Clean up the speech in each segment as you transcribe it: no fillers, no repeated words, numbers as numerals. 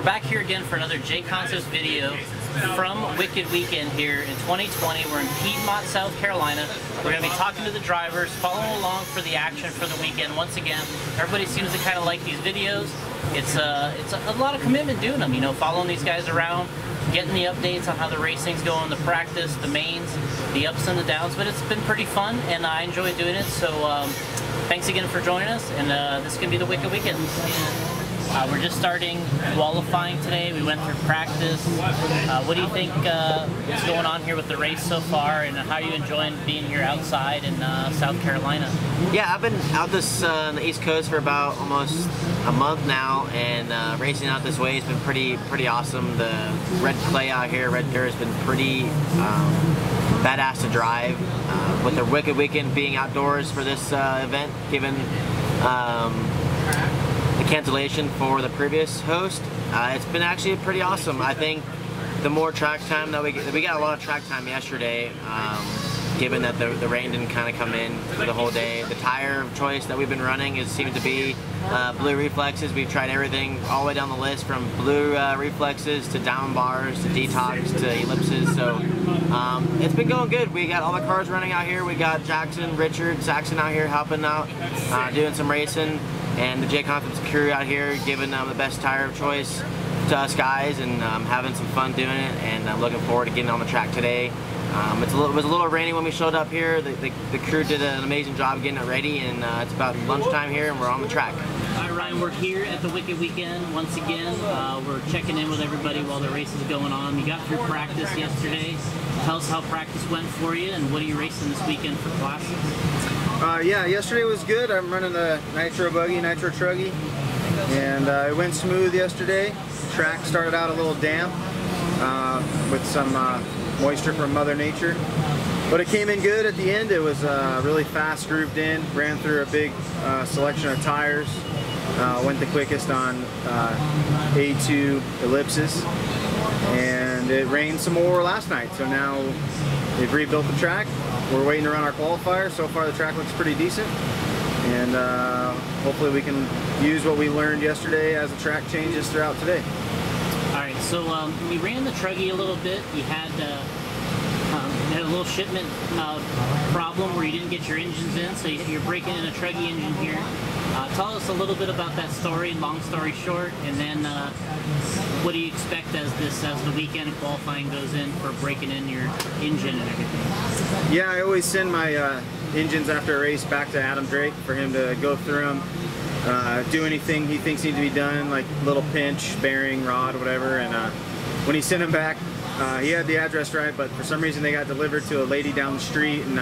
back here again for another JConcepts video from Wicked Weekend here in 2020. We're in Piedmont, South Carolina. We're going to be talking to the drivers, following along for the action for the weekend. Once again, everybody seems to kind of like these videos. It's a lot of commitment doing them, you know, following these guys around, getting the updates on how the racing's going, the practice, the mains, the ups and the downs. But it's been pretty fun, and I enjoy doing it. So thanks again for joining us, and this is going to be the Wicked Weekend. We're just starting qualifying today. We went through practice. What do you think is going on here with the race so far, and how are you enjoying being here outside in South Carolina? Yeah, I've been out this on the East Coast for about almost a month now, and racing out this way has been pretty awesome. The red clay out here, red dirt, has been pretty badass to drive. With the Wicked Weekend being outdoors for this event, given the cancellation for the previous host, it's been actually pretty awesome. I think the more track time that we got a lot of track time yesterday, given that the rain didn't kind of come in for the whole day. The tire of choice that we've been running seems to be blue reflexes. We've tried everything all the way down the list, from blue reflexes to down bars to detox to ellipses. So it's been going good. We got all the cars running out here. We got Jackson, Richard, Saxon out here helping out, doing some racing, and the JConcepts crew out here giving them the best tire of choice to us guys, and having some fun doing it, and I'm looking forward to getting on the track today. It was a little rainy when we showed up here. The crew did an amazing job getting it ready, and it's about lunchtime here, and we're on the track. All right, Ryan, we're here at the Wicked Weekend once again. We're checking in with everybody while the race is going on. You got through practice yesterday. Tell us how practice went for you, and what are you racing this weekend for classes? Yeah, yesterday was good. I'm running the Nitro Buggy, Nitro Truggy, and it went smooth yesterday. The track started out a little damp with some moisture from Mother Nature, but it came in good at the end. It was really fast grooved in, ran through a big selection of tires, went the quickest on A2 ellipses, and it rained some more last night, so now they've rebuilt the track. We're waiting to run our qualifier. So far the track looks pretty decent, and hopefully we can use what we learned yesterday as the track changes throughout today. Alright, so you ran the Truggy a little bit. You had a little shipment problem where you didn't get your engines in, so you're breaking in a Truggy engine here. Tell us a little bit about that story, long story short, and then what do you expect as the weekend qualifying goes in for breaking in your engine and everything? Yeah, I always send my engines after a race back to Adam Drake for him to go through them, do anything he thinks needs to be done, like little pinch, bearing, rod, whatever. And when he sent them back, he had the address right, but for some reason they got delivered to a lady down the street, and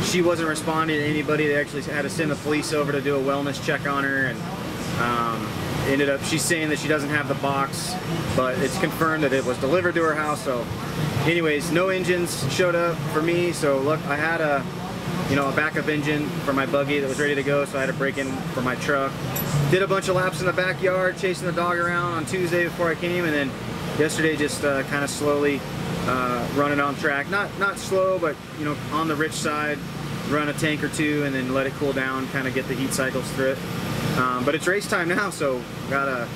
she wasn't responding to anybody. They actually had to send the police over to do a wellness check on her, and ended up, she's saying that she doesn't have the box, but it's confirmed that it was delivered to her house. So anyways, no engines showed up for me, so look, I had a backup engine for my buggy that was ready to go, so I had to break in for my truck. Did a bunch of laps in the backyard, chasing the dog around on Tuesday before I came, and then yesterday just kind of slowly running on track. Not slow, but on the rich side, run a tank or two and then let it cool down, kind of get the heat cycles through it. But it's race time now, so gotta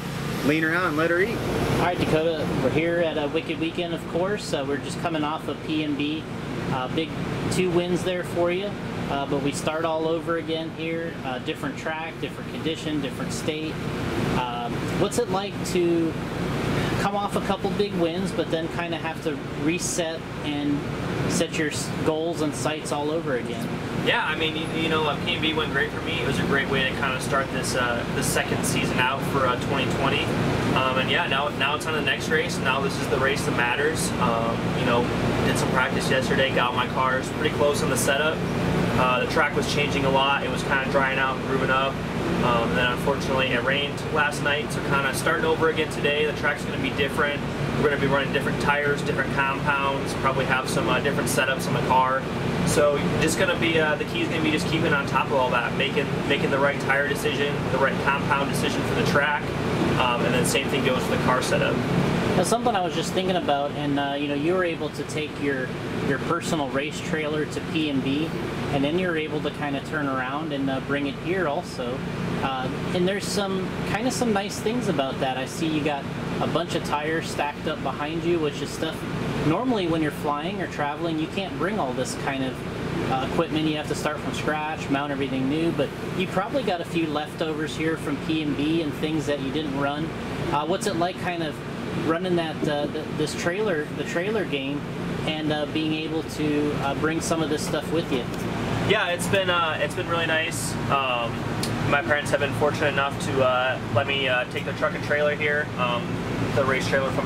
lean her out and let her eat. All right, Dakotah, we're here at a Wicked Weekend, of course. We're just coming off of P&B. Big 2 wins there for you, but we start all over again here. Different track, different condition, different state. What's it like to come off a couple big wins, but then kind of have to reset and set your goals and sights all over again? Yeah, I mean, P&B went great for me. It was a great way to kind of start this second season out for 2020. And yeah, now it's on the next race. Now this is the race that matters. Did some practice yesterday, got my cars pretty close on the setup. The track was changing a lot. It was kind of drying out and grooving up. And then unfortunately it rained last night, so kind of starting over again today. The track's going to be different. We're going to be running different tires, different compounds, probably have some different setups on the car. So just going to be, the key is going to be just keeping on top of all that, making the right tire decision, the right compound decision for the track, and then same thing goes for the car setup. Now, something I was just thinking about, and you were able to take your your personal race trailer to P&B, and then you're able to kind of turn around and bring it here also. And there's some nice things about that. I see you got a bunch of tires stacked up behind you, which is stuff normally when you're flying or traveling you can't bring all this kind of equipment. You have to start from scratch, mount everything new, but you probably got a few leftovers here from P&B and things that you didn't run. What's it like kind of running that the trailer game and being able to bring some of this stuff with you? Yeah, it's been really nice. My parents have been fortunate enough to let me take the truck and trailer here, the race trailer from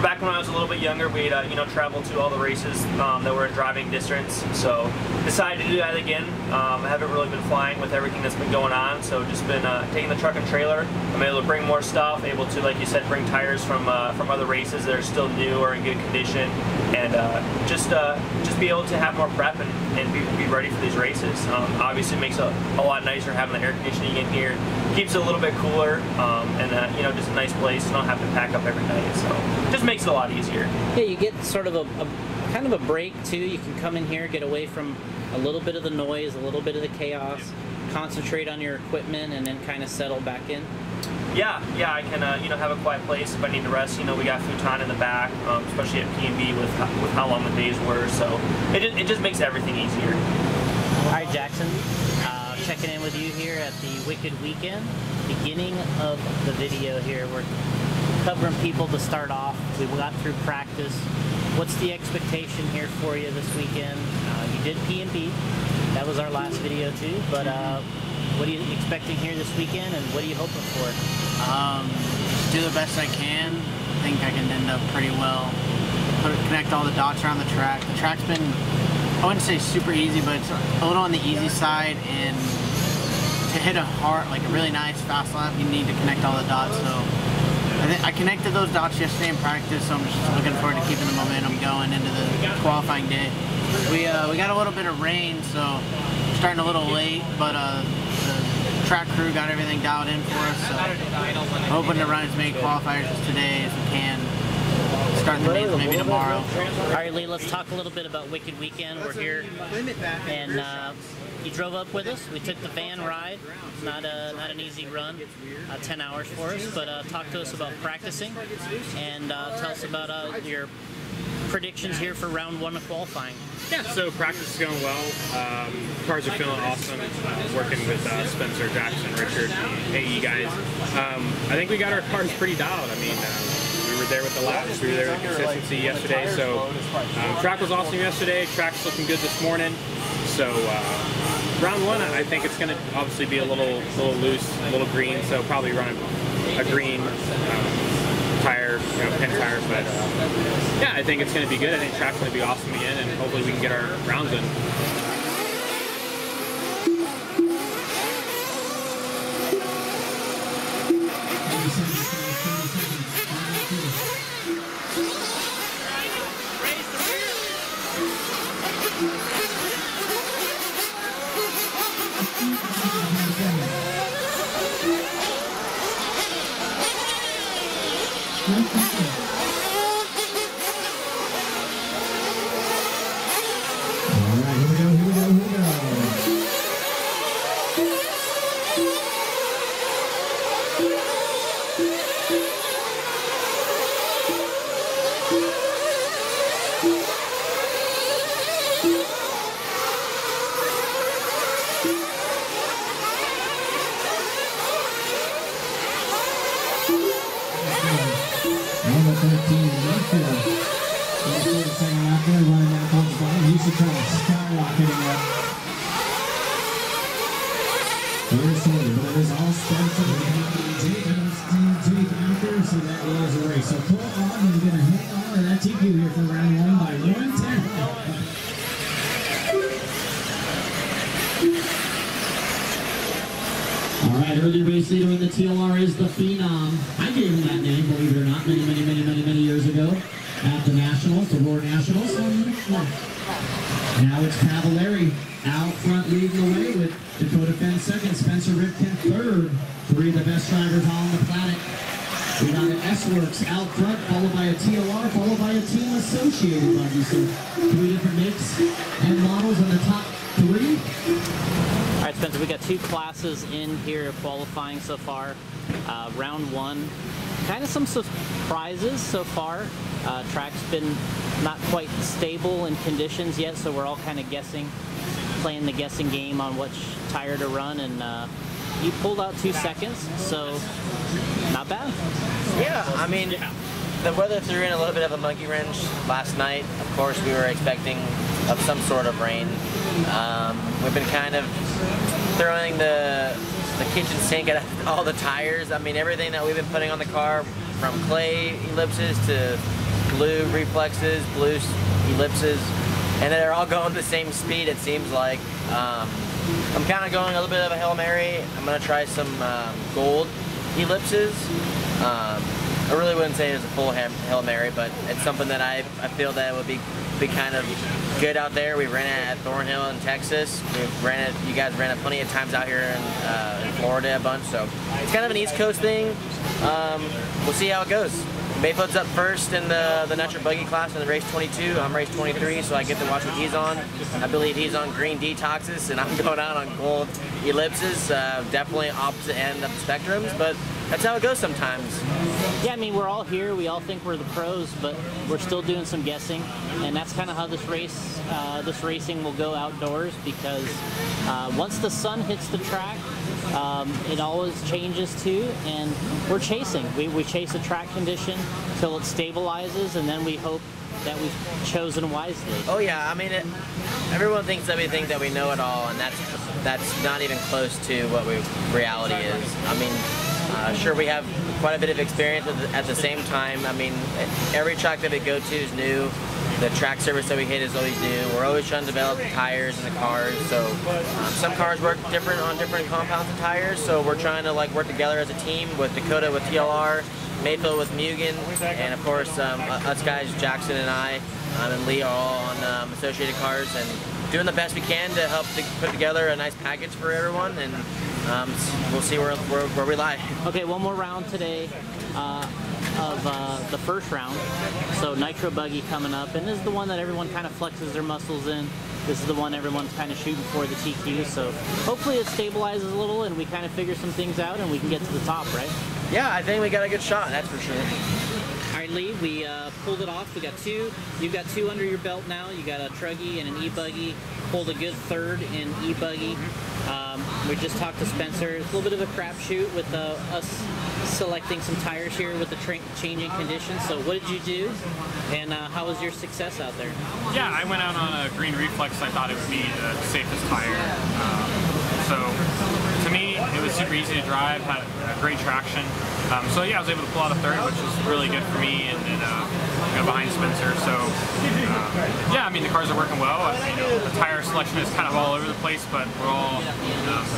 back when I was a little bit younger. We'd traveled to all the races that were in driving distance, so decided to do that again. I haven't really been flying with everything that's been going on, so just been taking the truck and trailer. I'm able to bring more stuff, able to, like you said, bring tires from other races that are still new or in good condition, and just be able to have more prep and be ready for these races. Obviously, it makes it a lot nicer having the air conditioning in here. Keeps it a little bit cooler, and just a nice place. You don't have to pack up every night, so just makes it a lot easier. Yeah, you get sort of a kind of a break too. You can come in here, get away from a little bit of the noise, a little bit of the chaos, concentrate on your equipment, and then kind of settle back in. Yeah, I can have a quiet place if I need to rest. We got futon in the back, especially at P&B with how long the days were. So it just makes everything easier. All right, Jackson. Checking in with you here at the Wicked Weekend. Beginning of the video here. We're covering people to start off. We got through practice. What's the expectation here for you this weekend? You did P&B. That was our last video too. But what are you expecting here this weekend, and what are you hoping for? Do the best I can. I think I can end up pretty well. Connect all the dots around the track. The track's been, I wouldn't say super easy, but it's a little on the easy side, and to hit a really nice fast lap, you need to connect all the dots. So I connected those dots yesterday in practice, so I'm just looking forward to keeping the momentum going into the qualifying day. We got a little bit of rain, so starting a little late, but the track crew got everything dialed in for us, so hoping to run as many qualifiers as today as we can. Start the mains maybe tomorrow. All right, Lee, let's talk a little bit about Wicked Weekend. We're here, and you drove up with us. We took the van ride. Not an easy run, 10 hours for us, but talk to us about practicing, and tell us about your predictions here for round 1 of qualifying. Yeah, so practice is going well. Cars are feeling awesome. Working with Spencer, Jackson, Richard, the AE guys. I think we got our cars pretty dialed. I mean, we were there with the laps, we were there with the consistency yesterday. So track was awesome yesterday. Track's looking good this morning. So round 1, I think it's going to obviously be a little loose, a little green. So probably running a green tire, pin tire, but yeah, I think it's going to be good. I think track's going to be awesome again, and hopefully we can get our rounds in. Early race leader in the TLR is the Phenom. I gave him that name, believe it or not, many years ago at the Nationals, the Roar Nationals. Now it's Cavallari out front leading the way with Dakotah Phend second, Spencer Rivkin third. 3 of the best drivers on the planet. We got an S-Works out front, followed by a TLR, followed by a Team Associated buggy. So 3 different makes and models in the top 3. All right, Spencer, we got 2 classes in here qualifying so far. Round 1, kind of some surprises so far. Track's been not quite stable in conditions yet, so we're all kind of guessing, playing the guessing game on which tire to run, and you pulled out 2 seconds, so not bad. Yeah, I mean, the weather threw in a little bit of a monkey wrench last night. Of course, we were expecting of some sort of rain. We've been kind of throwing the kitchen sink at all the tires. I mean, everything that we've been putting on the car, from clay ellipses to blue reflexes, blue ellipses, and they're all going the same speed, it seems like. I'm kind of going a little bit of a Hail Mary. I'm going to try some gold ellipses. I really wouldn't say it's a full Hail Mary, but it's something that I feel that would be kind of good out there. We ran it at Thornhill in Texas. You guys ran it plenty of times out here in Florida a bunch, so it's kind of an East Coast thing. We'll see how it goes. Maifield's up first in the Natural Buggy class in the race 22. I'm race 23, so I get to watch what he's on. I believe he's on green detoxes, and I'm going out on gold ellipses. Definitely opposite end of the spectrums, but that's how it goes sometimes. Yeah, I mean, we're all here. We all think we're the pros, but we're still doing some guessing, and that's kind of how this racing will go outdoors, because once the sun hits the track, it always changes too, and we're chasing. We chase a track condition till it stabilizes, and then we hope that we've chosen wisely. Oh yeah, I mean, everyone thinks that we think that we know it all, and that's not even close to what reality is. I mean, sure, we have quite a bit of experience, but at the same time, I mean, every track that we go to is new. The track service that we hit is always new. We're always trying to develop the tires and the cars. So some cars work different on different compounds of tires. So we're trying to work together as a team with Dakotah with TLR, Maifield with Mugen, and of course us guys, Jackson and I, and Lee are all on associated cars, and doing the best we can to help put together a nice package for everyone. And we'll see where we lie. Okay, one more round today. Of the first round. So Nitro Buggy coming up, and this is the one that everyone kind of flexes their muscles in. This is the one everyone's kind of shooting for, the TQ. So hopefully it stabilizes a little and we kind of figure some things out and we can get to the top, right? Yeah, I think we got a good shot, that's for sure. All right, Lee, we pulled it off. We got 2. You've got 2 under your belt now. You got a Truggy and an E-Buggy. Pulled a good 3rd in E-Buggy. We just talked to Spencer. It's a little bit of a crapshoot with us selecting some tires here with the changing conditions. So what did you do, and how was your success out there? Yeah, I went out on a green reflex. I thought it would be the safest tire. So to me, it was super easy to drive, had great traction. So yeah, I was able to pull out a 3rd, which was really good for me, and behind Spencer. So yeah, I mean, the cars are working well. The tire selection is kind of all over the place, but we're all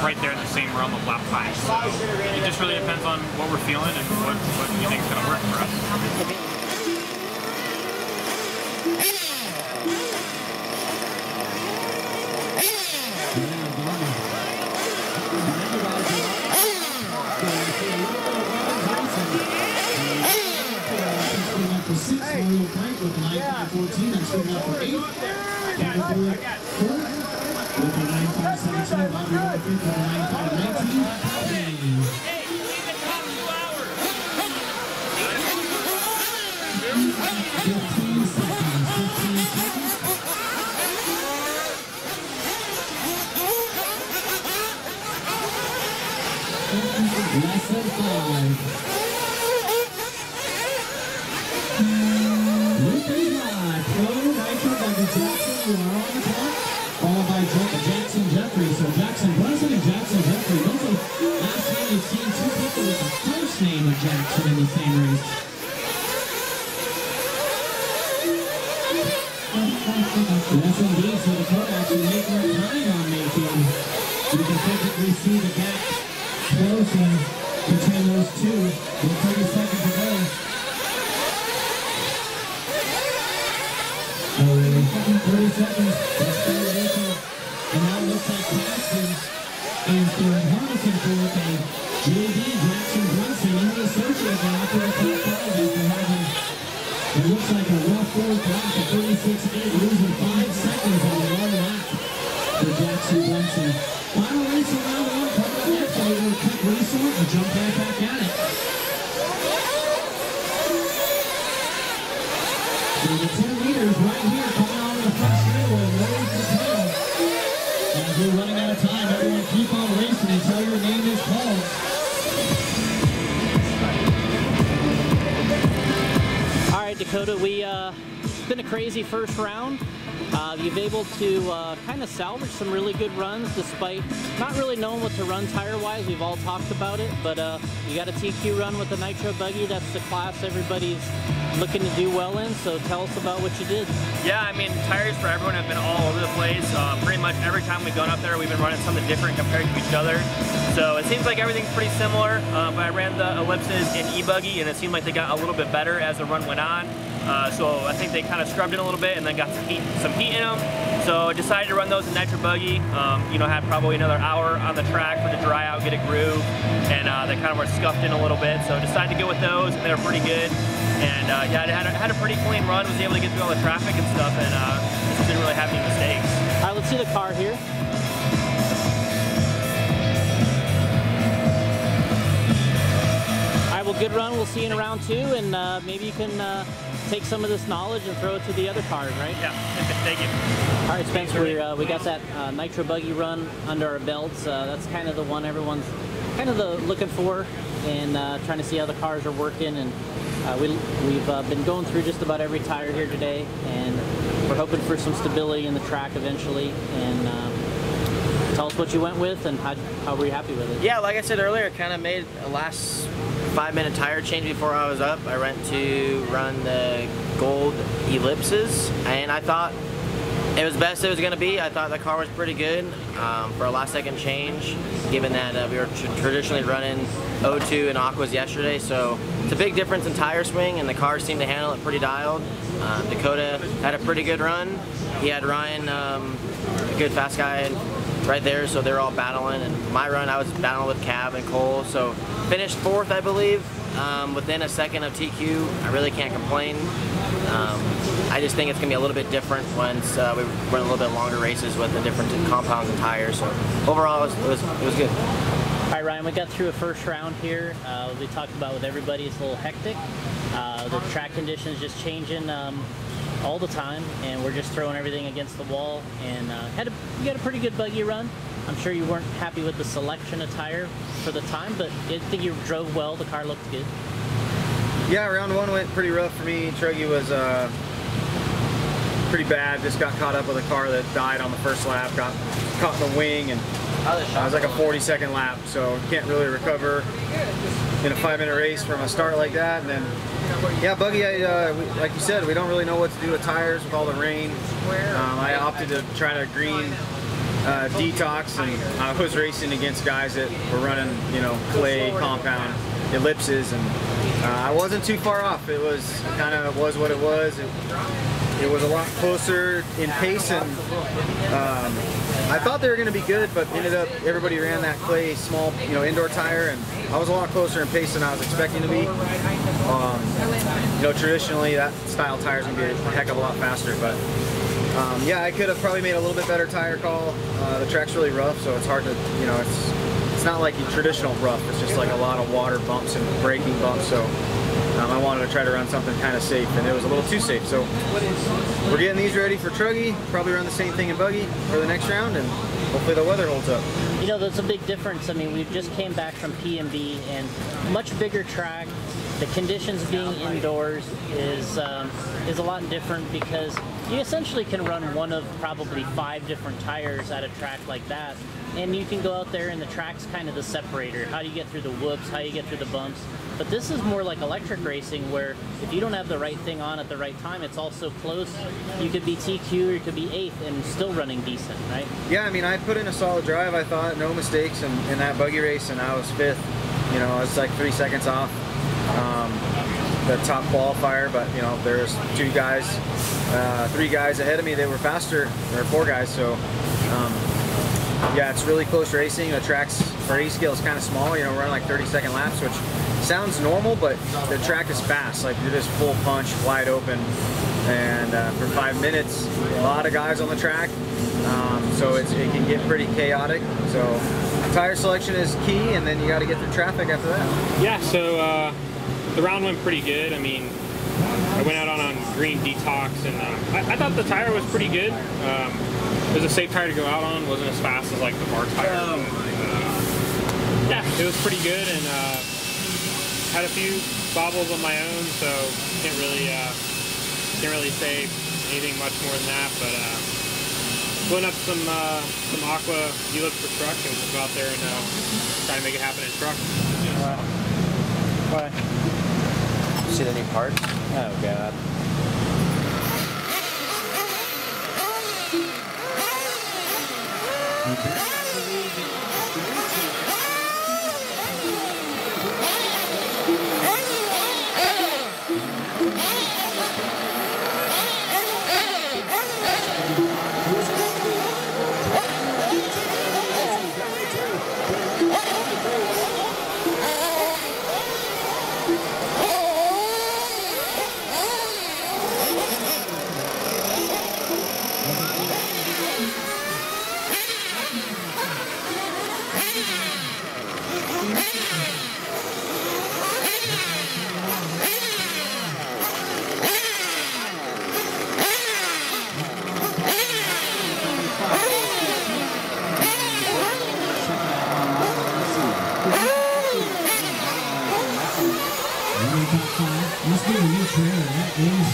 right there in the same realm of lap times. So it just really depends on what we're feeling and what we think is going to work for us. For 6, Mario Frank with 9.514, I'm shooting up for 8. Category 4 with a 9.517, Bobby Rivkin with a 9.519. Hey, we need the top 2 hours. 15 seconds, 15 seconds. Less than 5. Jackson, you are on the clock, followed by Jackson Jeffrey. So Jackson Brunson and Jackson Jeffrey. Those are last time you've seen 2 people with the first name of Jackson in the same race. The S&B, so the car actually making a time on Maifield. You can technically see the gap closing between those 2 with 30 seconds to go. 30 seconds, that's third vehicle, and now it looks like Jackson is harnessing for a JD Jackson Brunson in the associate now for a fourth lap at 36.8, losing 5 seconds on the long lap for Jackson Brunson. Final race of round one coming up next. We're going to quick restart and jump right back at it. So the 10 leaders right here coming on the front straightaway, low to tail. As we're running out of time, everyone keep on racing until your name is called. All right, Dakotah, it's been a crazy first round. You've been able to kind of salvage some really good runs despite not really knowing what to run tire-wise. We've all talked about it, but you got a TQ run with the nitro buggy. That's the class everybody's looking to do well in, so tell us about what you did. Yeah, I mean, tires for everyone have been all over the place. Pretty much every time we've gone up there, we've been running something different compared to each other. So it seems like everything's pretty similar, but I ran the ellipses in e-buggy, and it seemed like they got a little bit better as the run went on. So I think they kind of scrubbed in a little bit and then got some heat in them. So I decided to run those in nitro buggy. You know, had probably another hour on the track for it to dry out, get a groove, and they kind of were scuffed in a little bit. So I decided to go with those, and they were pretty good. And yeah, I had a pretty clean run, was able to get through all the traffic and stuff, and just didn't really have any mistakes. All right, let's see the car here. All right, well, good run. We'll see you in round two, and maybe you can take some of this knowledge and throw it to the other cars, right? Yeah, thank you. All right, Spencer, we got that nitro buggy run under our belts. That's kind of the one everyone's kind of looking for, and trying to see how the cars are working. And we've been going through just about every tire here today, and we're hoping for some stability in the track eventually. And tell us what you went with and how were you happy with it? Yeah, like I said earlier, kind of made a last 5-minute tire change before I was up. I went to run the gold ellipses, and I thought it was the best it was going to be. I thought the car was pretty good for a last second change, given that we were traditionally running O2 and Aquas yesterday. So it's a big difference in tire swing, and the cars seemed to handle it pretty dialed. Dakotah had a pretty good run. He had Ryan, a good fast guy, right there, so they're all battling. And my run, I was battling with Cab and Cole, so finished 4th, I believe, within a second of TQ. I really can't complain. I just think it's going to be a little bit different once we run a little bit longer races with the different compounds and tires. So overall, it was good. All right, Ryan, we got through a first round here. We talked about with everybody, it's a little hectic. The track conditions just changing all the time, and we're just throwing everything against the wall. And we got a pretty good buggy run. I'm sure you weren't happy with the selection of tire for the time, but I think you drove well. The car looked good. Yeah, round one went pretty rough for me. Truggy was pretty bad. Just got caught up with a car that died on the first lap, got caught in the wing, and it was like a 40-second lap, so you can't really recover in a 5-minute race from a start like that. And then, yeah, buggy, like you said, we don't really know what to do with tires with all the rain. I opted to try to green detox, and I was racing against guys that were running, you know, clay compound ellipses, and I wasn't too far off. It was kind of was what it was. It was a lot closer in pace, and I thought they were going to be good, but ended up everybody ran that clay small, you know, indoor tire, and I was a lot closer in pace than I was expecting to be. You know, traditionally that style tire is going to be a heck of a lot faster, but yeah, I could have probably made a little bit better tire call. The track's really rough, so it's hard to, you know, it's not like your traditional rough. It's just like a lot of water bumps and braking bumps. So I wanted to try to run something kind of safe, and it was a little too safe. So we're getting these ready for Truggy. Probably run the same thing in buggy for the next round, and hopefully the weather holds up. You know, there's a big difference. I mean, we just came back from PMB, and much bigger track. The conditions being indoors is a lot different, because you essentially can run one of probably 5 different tires at a track like that, and you can go out there and the track's kind of the separator. How do you get through the whoops? How do you get through the bumps? But this is more like electric racing, where if you don't have the right thing on at the right time, it's all so close. You could be TQ or you could be 8th and still running decent, right? Yeah, I mean, I put in a solid drive. I thought no mistakes in that buggy race, and I was 5th. You know, I was like 3 seconds off the top qualifier, but you know, there's 3 guys ahead of me. They were faster. There were 4 guys, so yeah, it's really close racing. The track's for A scale is kind of small. You know, we're running like 30-second laps, which sounds normal, but the track is fast. Like you're just full punch, wide open, and for 5 minutes, a lot of guys on the track, so it can get pretty chaotic. So tire selection is key, and then you got to get through traffic after that. Yeah, so the round went pretty good. I mean, I went out on green detox, and I thought the tire was pretty good. It was a safe tire to go out on. Wasn't as fast as like the bar tire. Yeah, it was pretty good, and had a few bobbles on my own, so can't really say anything much more than that. But pulling up some aqua deluxe for truck, and we'll go out there and try to make it happen in truck. What? See the new parts? Oh god. Must be a new trailer, that is.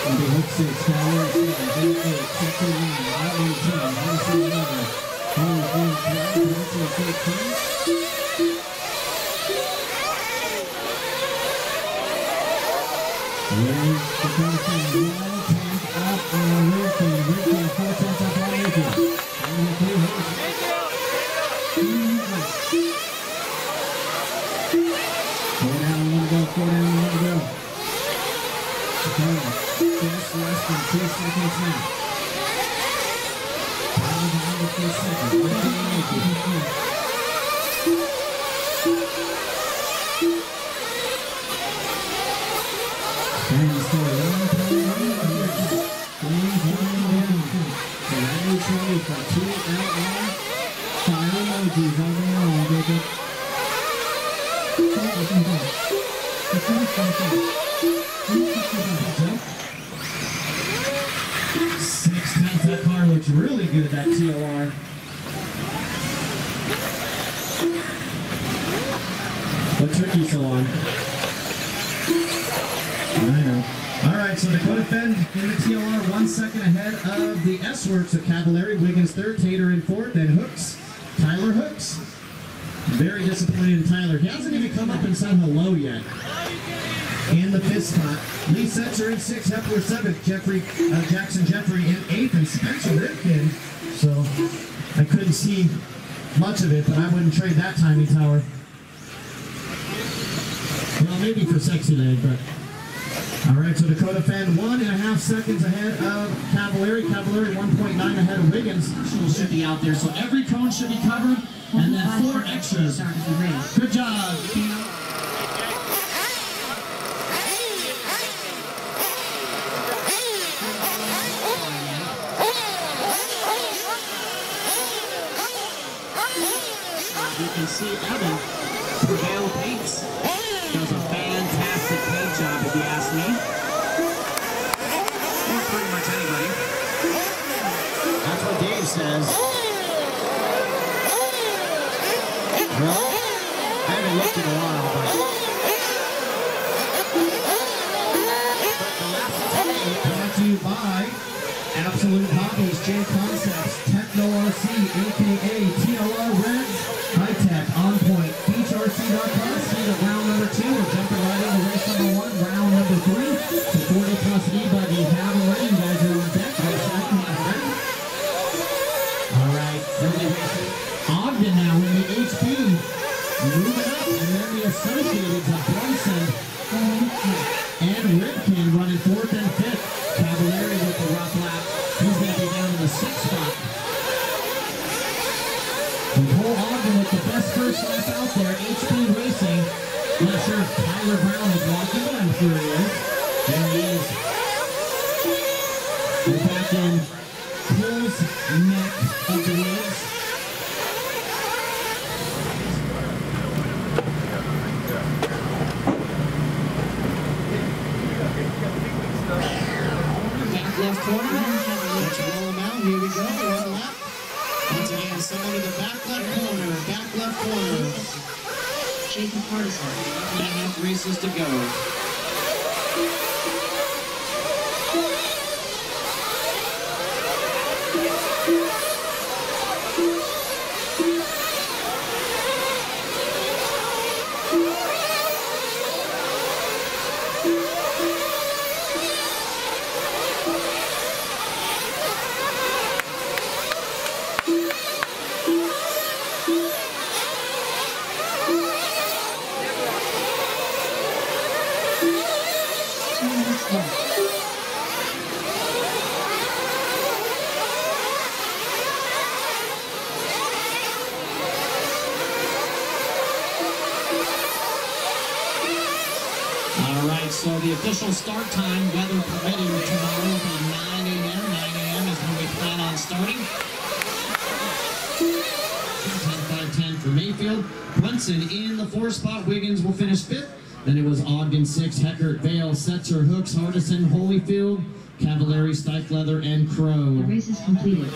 And the hook 6, Tyler 7, V8, sector 1, Outlaw 10, Hennessy 11, Holly 4, Production 13. Where's Dakotah Phend? 1/10 up on Rivkin. Rivkin 4/10 up on Rivkin. Four down, one to go. Just less than 2 seconds now. Tyler behind the 4 seconds. And still 1.1. Flames 1 down. So now we're trying for 2 outlaw. Fire emojis on the wall, baby. 6/10. That car looks really good, that TLR. What took you so long? I know. All right, so Dakotah Phend in the TLR, 1 second ahead of the S-Works of Cavallari. Wiggins third, Tater in fourth, then Hooks. Tyler Hooks. Very disappointed in Tyler. He hasn't even come up and said hello yet. In the 5th spot, Lee Setzer in 6th, Hepler 7th, Jackson Jeffrey in 8th, and Spencer Rivkin. So I couldn't see much of it, but I wouldn't trade that timing tower. Well, maybe for Sexy Leg, but all right. So Dakotah Phend 1.5 seconds ahead of Cavallari. Cavallari 1.9 ahead of Wiggins. Should be out there, so every cone should be covered. And then 4 extras. Good job. You can see Evan Prevail Paints does a fantastic paint job, if you ask me. Or pretty much anybody. That's what Dave says. Well, I haven't looked in a while, but the last 28 brought to you by Absolute Hobbies, JConcepts, Techno RC, aka TLR Reds, High Tech, On Point, BeachRC.com. See the round number 2. We're jumping right into race number 1, round number 3. The 40 plus e-buggy. If you haven't already, you guys are on deck. All right, Ogden now in the HP. Moving up, and then the Associated to BRUNSON and Rivkin running 4th and 5th. Cavallari with the rough lap. He's going to be down in the 6th spot. best first lap out there, S&B Racing. Not sure if Tyler Brown is walking, but I'm sure he is. There he is. We're back in Cole's neck of the woods. Back left corner. Let's roll him out. Here we go. One lap. Once again, someone in the back left corner. Back left corner. JConcepts. 1.5 races to go. So the official start time, weather permitting, tomorrow will be 9 a.m. 9 a.m. is when we plan on starting. 10-5-10 for Mayfield. Brunson in the 4th spot. Wiggins will finish 5th. Then it was Ogden 6th. Heckert, Vale, Setzer, Hooks, Hardison, Holyfield, Cavallari, Stikelether, and Crow. The race is completed.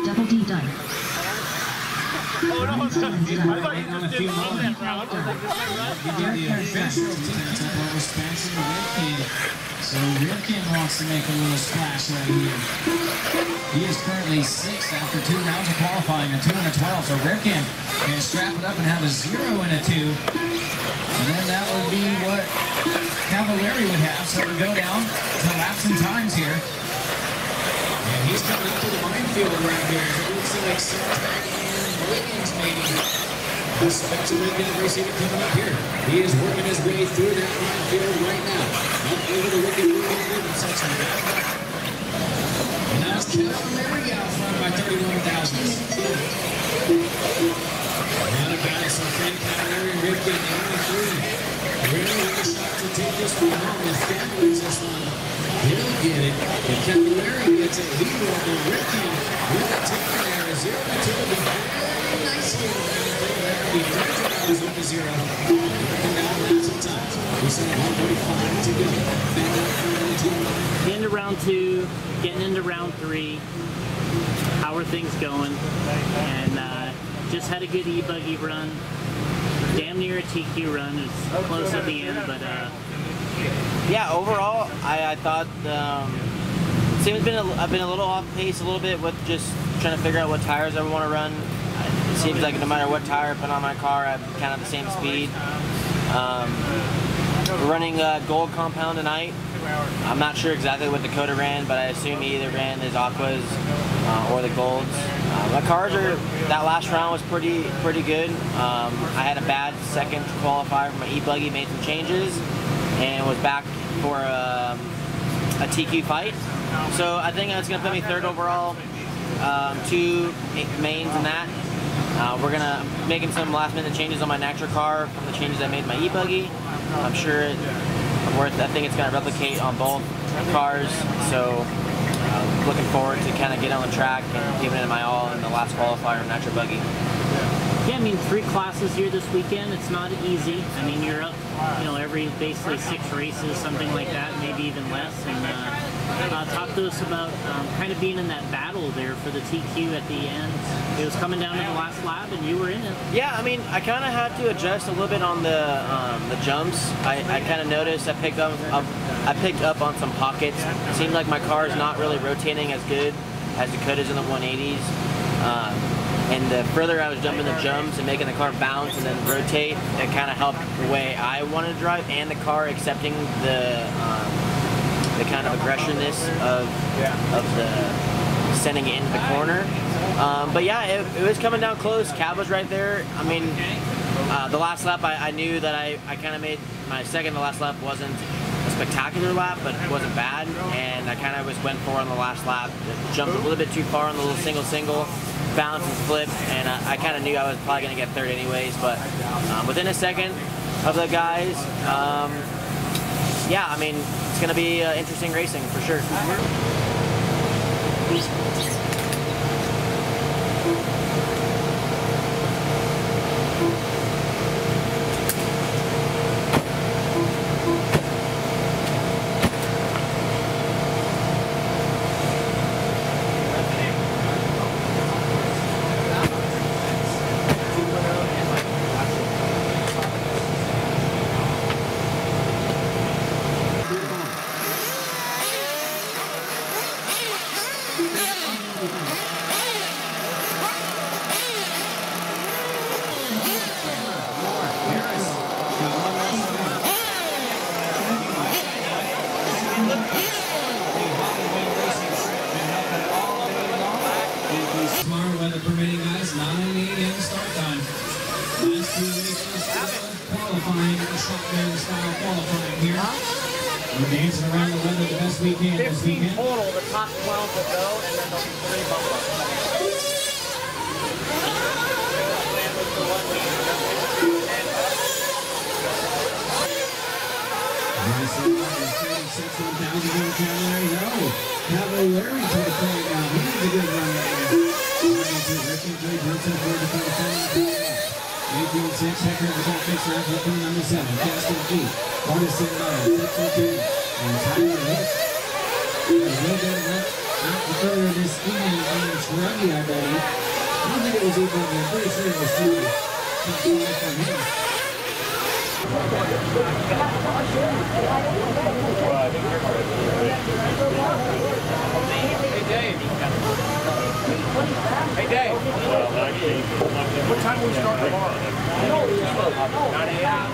Double D dyke. Oh no, I thought you just didn't run that route. So Rivkin wants to make a little splash right here. He is currently 6th after 2 rounds of qualifying, a 2 and a 12. So Rivkin can strap it up and have a 0 and a 2. And then that would be what Cavallari would have. So we go down to laps and times here. And he's coming up to the Maifield around here. It looks like Sontag and Wiggins maybe. The Spencer Rivkin racing coming up here. He is working his way through that Maifield right now. Up over the Rivkin section. And now it's Cavallari out front by 31,000. Now the guys from Phend, Cavallari, and Rivkin down to 3. Really a shot to take this one home. If Phend wins this one, he'll get it. If Cavallari gets it, he will. And Rivkin with a taken there, 0 to 2. Very nicely around. He turns around his 1 to 0. And now laps and times. We said 1:45 to go. Into round 2, getting into round 3. How are things going? And just had a good e-buggy run. Damn near a TQ run. It's close at the end, but yeah, overall, I thought I've been a little off pace a little bit with just trying to figure out what tires I want to run. It seems like no matter what tire I put on my car, I'm kind of the same speed. We're running gold compound tonight. I'm not sure exactly what Dakotah ran, but I assume he either ran his aquas or the golds. My cars that last round was pretty good. I had a bad second qualifier for my e-buggy, made some changes, and was back for a TQ fight. So I think that's going to put me 3rd overall, 2 mains in that. We're going to making some last minute changes on my Nactra car from the changes I made in my e-buggy. I'm sure I think it's going to replicate on both cars. So looking forward to kind of getting on the track and giving it my all in the last qualifier in Nactra buggy. yeah, I mean 3 classes here this weekend. It's not easy. I mean you're up, every basically 6 races, something like that, maybe even less. And talk to us about kind of being in that battle there for the TQ at the end. It was coming down to the last lap, and you were in it. Yeah, I mean, I kind of had to adjust a little bit on the jumps. I kind of noticed I picked up on some pockets. It seemed like my car is not really rotating as good as Dakotah's in the 180s. And the further I was jumping the jumps and making the car bounce and then rotate, it kind of helped the way I wanted to drive, and the car accepting the kind of aggressionness of the sending it into the corner. But yeah, it was coming down close. Cav was right there. I mean, the last lap, I knew that I kind of made my second to last lap wasn't a spectacular lap, but it wasn't bad. And I kind of just went for on the last lap. Jumped a little bit too far on the little single. bounce and flip, and I kind of knew I was probably going to get third anyways, but within a second of the guys, yeah, I mean, it's going to be interesting racing for sure. Tomorrow, weather permitting, guys, 9 a.m. start time. Last 2 races qualifying, shotgun style qualifying here. We're dancing around the weather the best we can this weekend. Total, the top 12 will go, and then there'll be 3 bubble ups. Cavallari to the plate now. He needs a good run right here. Rivkin, BRUNSON forward to the Maifield 6, Hecker in the top fixer, Rivkin number 7, Gaston 8, Partisan 9, Texel 10, and Tyler Hicks. There's a little bit of out earlier this evening in Truggy, I believe. I don't think it was even, I'm pretty sure it was 2. Top 5 for him. Hey Dave. What time will we start tomorrow? 9 a.m.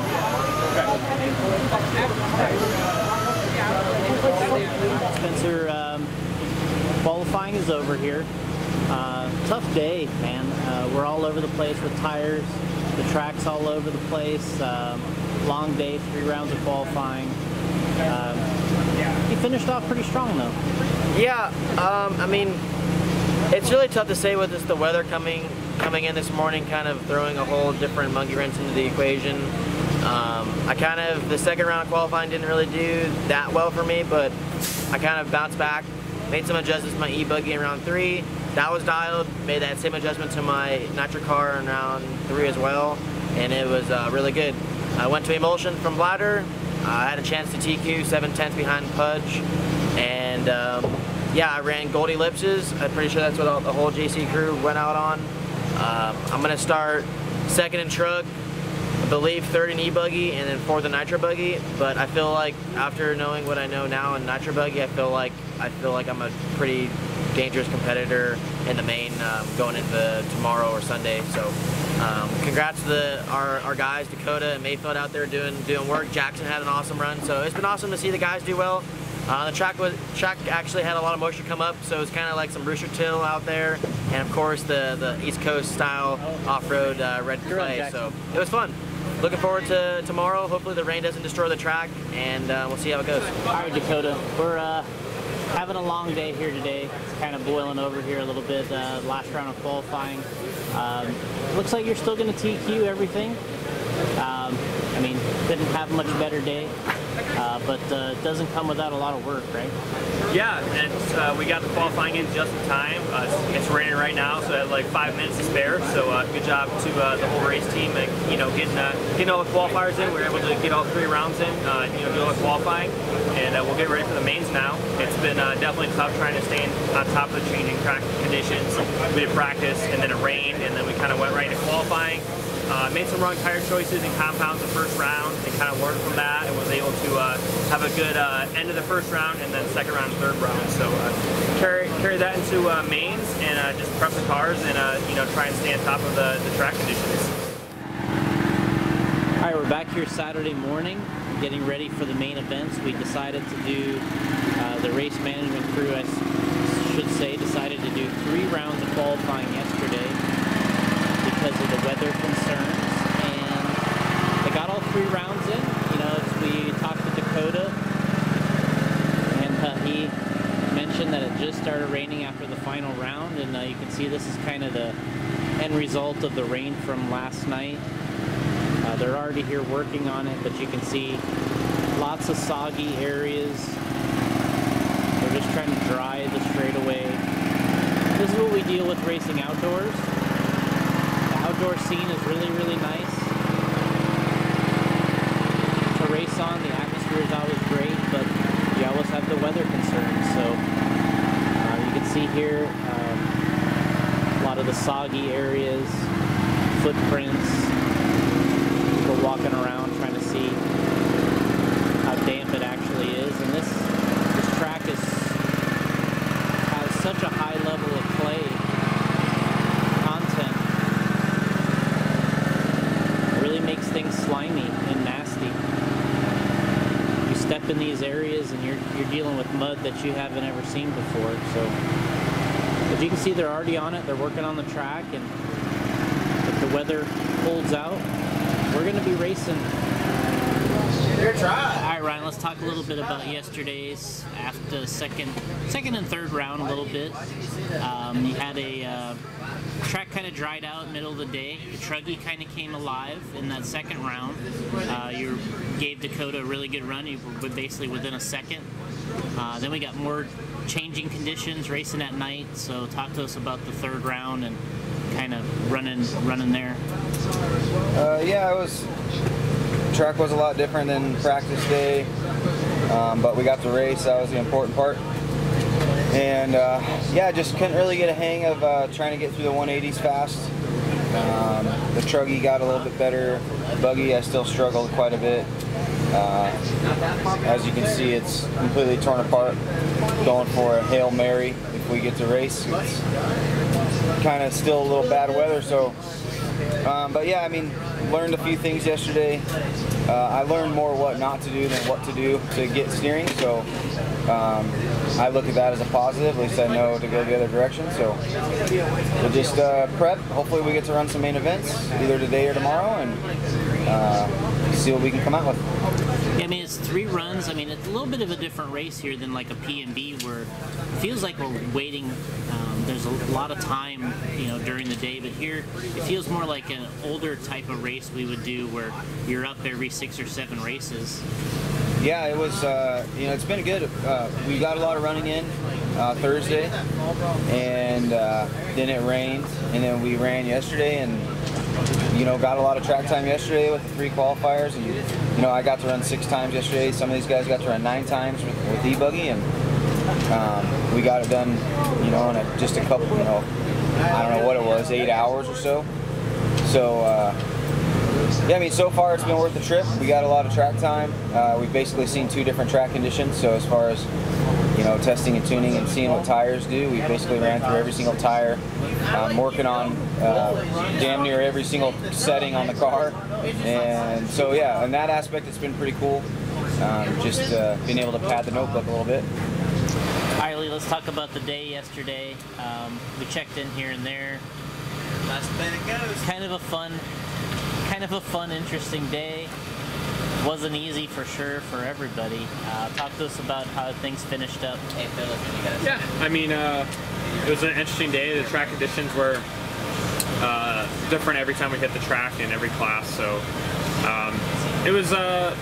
Spencer, qualifying is over here. Tough day, man. We're all over the place with tires. The track's all over the place. Long day, 3 rounds of qualifying. He finished off pretty strong though. Yeah, I mean, it's really tough to say with just the weather coming in this morning, kind of throwing a whole different monkey wrench into the equation. The second round of qualifying didn't really do that well for me, but I kind of bounced back, made some adjustments to my e-buggy in round 3. That was dialed, made that same adjustment to my nitro car in round 3 as well, and it was really good. I went to emulsion from bladder. I had a chance to TQ 7/10 behind Pudge, and yeah, I ran Gold Ellipses. I'm pretty sure that's what the whole JC crew went out on. I'm gonna start second in truck, I believe third in e-buggy, and then fourth in nitro buggy. But I feel like after knowing what I know now in nitro buggy, I feel like I'm a pretty dangerous competitor in the main going into tomorrow or Sunday. So congrats to our guys, Dakotah and Maifield, out there doing work. Jackson had an awesome run, so it's been awesome to see the guys do well. The track actually had a lot of moisture come up, so it's kind of like some rooster till out there, and of course the East Coast style off-road red clay. So it was fun. Looking forward to tomorrow. Hopefully the rain doesn't destroy the track, and we'll see how it goes. All right, Dakotah, we're having a long day here today. It's kind of boiling over here a little bit. Last round of qualifying. Looks like you're still going to TQ everything. I mean, didn't have a much better day, but it doesn't come without a lot of work, right? Yeah, and we got the qualifying in just in time. It's raining right now, so I have like 5 minutes to spare. So good job to the whole race team, and getting all the qualifiers in. We were able to get all 3 rounds in, do all the qualifying, and we'll get ready for the mains now. It's been definitely tough trying to stay on top of the changing track conditions. We did practice, and then it rained, and then we kind of went right into qualifying. Made some wrong tire choices and compounds the first round, and kind of learned from that, and was able to have a good end of the first round, and then second round and third round. So carry that into mains, and just prep the cars, and try and stay on top of the track conditions. All right, we're back here Saturday morning, getting ready for the main events. We decided to do the race management crew, I should say, decided to do 3 rounds of qualifying yesterday because of the weather concerns, and they got all 3 rounds in. We talked to Dakotah, and he mentioned mentioned that it just started raining after the final round, and you can see this is kind of the end result of the rain from last night. They're already here working on it, but you can see lots of soggy areas. They're just trying to dry the straightaway. This is what we deal with racing outdoors. The outdoor scene is really, really nice to race on. The atmosphere is always great, but you always have the weather concerns. So you can see here a lot of the soggy areas, footprints, people walking around trying to see how damp it actually is. And this track has such a high level of clay content. It really makes things slimy and nasty. You step in these areas and you're dealing with mud that you haven't ever seen before. So, but you can see they're already on it. They're working on the track, and if the weather holds out, we're going to be racing. Alright, Ryan, let's talk a little bit about yesterday's after second and third round a little bit. You had a track kind of dried out middle of the day. The truggy kind of came alive in that second round. You gave Dakotah a really good run. You were basically within a second. Then we got more changing conditions, racing at night. So talk to us about the third round and kind of running there. Yeah, track was a lot different than practice day, but we got to race. That was the important part. And yeah, just couldn't really get a hang of trying to get through the 180s fast. The truggy got a little bit better. Buggy, I still struggled quite a bit. As you can see, it's completely torn apart. Going for a Hail Mary if we get to race. It's kind of still a little bad weather, so but yeah, I mean, learned a few things yesterday. I learned more what not to do than what to do to get steering, so I look at that as a positive. At least I know to go the other direction, so we'll just prep. Hopefully we get to run some main events either today or tomorrow, and see what we can come out with. Yeah, I mean, it's 3 runs. I mean, it's a little bit of a different race here than like a P&B, where it feels like we're waiting. There's a lot of time, you know, during the day, but here it feels more like an older type of race we would do, where you're up every 6 or 7 races. Yeah, it was. You know, it's been good. We got a lot of running in Thursday, and then it rained, and then we ran yesterday, and you know, got a lot of track time yesterday with the 3 qualifiers, and you know, I got to run 6 times yesterday. Some of these guys got to run 9 times with e-buggy, and we got it done, you know, in just a couple, you know, I don't know what it was, 8 hours or so. So yeah, I mean, so far it's been worth the trip. We got a lot of track time. We've basically seen 2 different track conditions. So as far as, you know, testing and tuning and seeing what tires do, we basically ran through every single tire. Working on damn near every single setting on the car. And so yeah, in that aspect it's been pretty cool. Just being able to pad the notebook a little bit. Alright, Lee, let's talk about the day yesterday. We checked in here and there. Kind of a fun, interesting day. Wasn't easy for sure for everybody. Talk to us about how things finished up. Hey, Phyllis, you guys. Yeah, I mean, it was an interesting day. The track conditions were different every time we hit the track in every class, so it was a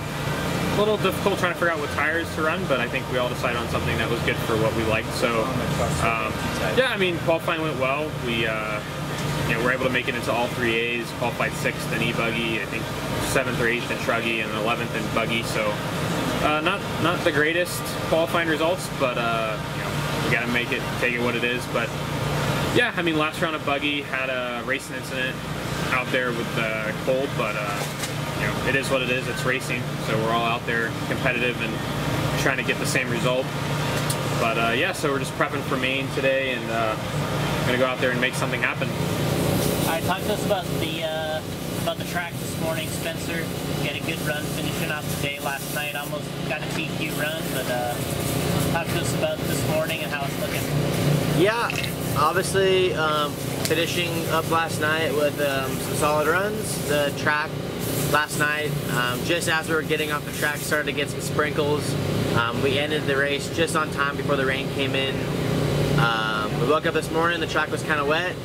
little difficult trying to figure out what tires to run, but I think we all decided on something that was good for what we liked. So yeah, I mean, qualifying went well. We you know, we're able to make it into all 3 A's, qualified 6th in e-buggy, I think 7th or 8th in truggy, and 11th in buggy. So not the greatest qualifying results, but you know, we got to make it, take it what it is. But yeah, I mean, last round of buggy had a racing incident out there with the cold, but you know, it is what it is. It's racing, so we're all out there competitive and trying to get the same result. But yeah, so we're just prepping for main today, and gonna go out there and make something happen. All right, talk to us about the track this morning, Spencer. You had a good run finishing off the day last night. Almost got a PQ run, but talk to us about this morning and how it's looking. Yeah, obviously finishing up last night with some solid runs. The track last night, just as we were getting off the track, started to get some sprinkles. We ended the race just on time before the rain came in. We woke up this morning, the track was kind of wet.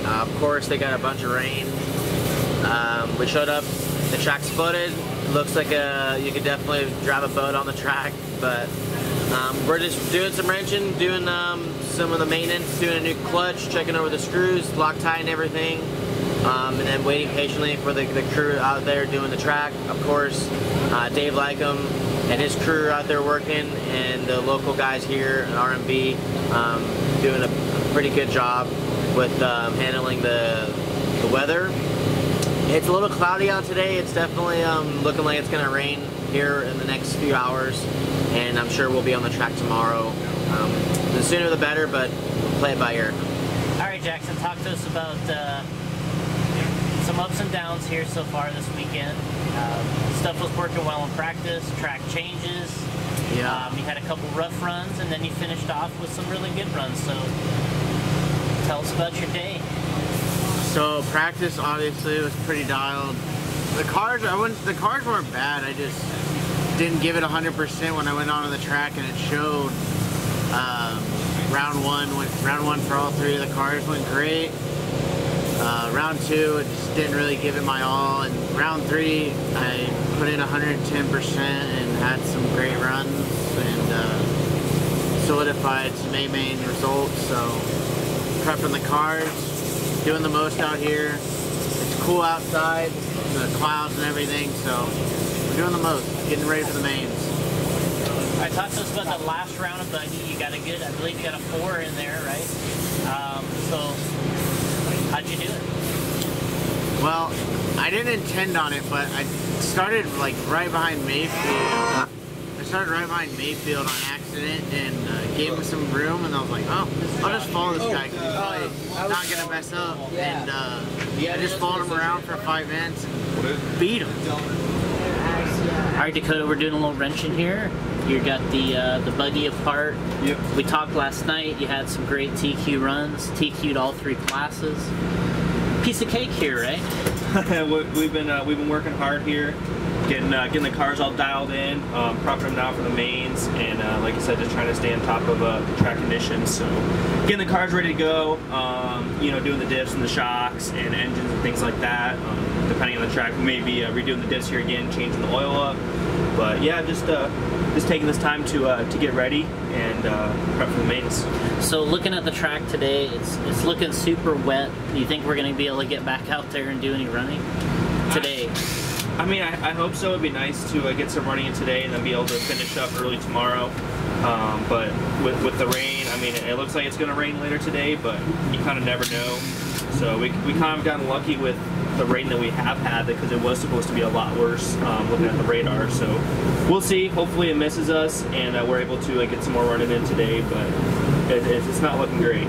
Of course, they got a bunch of rain. We showed up, the track's flooded. It looks like you could definitely drive a boat on the track, but we're just doing some wrenching, doing some of the maintenance, doing a new clutch, checking over the screws, Loctite and everything, and then waiting patiently for the crew out there doing the track. Of course, Dave Lycum and his crew are out there working, and the local guys here at R&B doing a pretty good job with handling the weather. It's a little cloudy out today. It's definitely looking like it's going to rain here in the next few hours, and I'm sure we'll be on the track tomorrow. The sooner the better, but we'll play it by ear. All right, Jackson, talk to us about some ups and downs here so far this weekend. Stuff was working well in practice, track changes. Yeah. You had a couple rough runs, and then you finished off with some really good runs. So tell us about your day. So practice obviously was pretty dialed. The cars weren't bad. I just didn't give it 100% when I went onto the track, and it showed. Round one for all three of the cars went great. Round two, I just didn't really give it my all, and round three, I put in 110% and had some great runs and solidified some main results. So prepping the cars, doing the most out here. It's cool outside, the clouds and everything, so we're doing the most, getting ready for the mains. All right, talk to us about the last round of buggy. You got a good, I believe you got a 4 in there, right? So how'd you do it? Well, I didn't intend on it, but I started like right behind Maifield. I started right behind Maifield on accident and gave him some room, and I was like, oh, I'll just follow this guy because he's probably not going to mess up. And I just followed him around for 5 minutes and beat him. All right, Dakotah, we're doing a little wrenching here. You got the buggy apart. Yep. We talked last night. You had some great TQ runs. TQ'd all 3 classes. Piece of cake here, right? We've been working hard here, getting the cars all dialed in, prepping them now for the mains, and like I said, just trying to stay on top of track conditions. So getting the cars ready to go, you know, doing the diffs and the shocks and engines and things like that. Depending on the track, we may be redoing the diffs here again, changing the oil up. But yeah, just taking this time to get ready and prep for the mains. So looking at the track today, it's looking super wet. Do you think we're going to be able to get back out there and do any running today? I mean, I hope so. It'd be nice to get some running in today and then be able to finish up early tomorrow. But with the rain, I mean, it looks like it's going to rain later today, but you kind of never know. So we kind of gotten lucky with the rain that we have had, because it was supposed to be a lot worse looking at the radar. So we'll see. Hopefully it misses us and we're able to get some more running in today, but it's not looking great.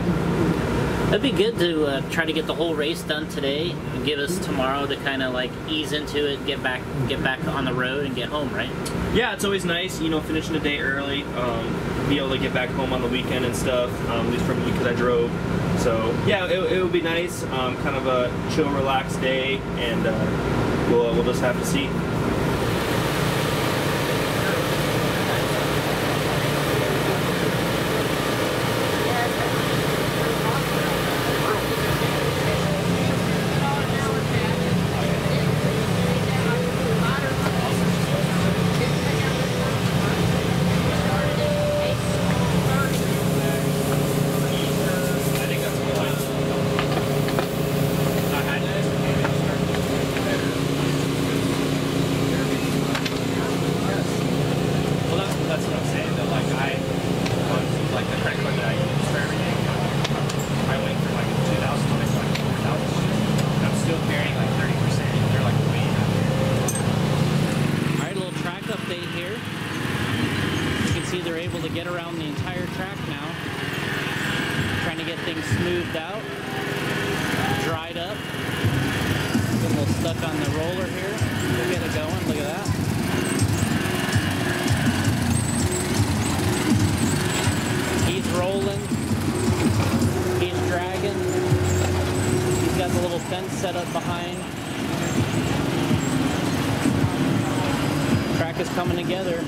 It'd be good to try to get the whole race done today and give us tomorrow to kind of like ease into it, get back on the road and get home, right? Yeah, it's always nice, you know, finishing the day early, be able to get back home on the weekend and stuff, at least for me because I drove. So yeah, it would be nice, kind of a chill, relaxed day, and we'll just have to see. Set up behind. Track is coming together.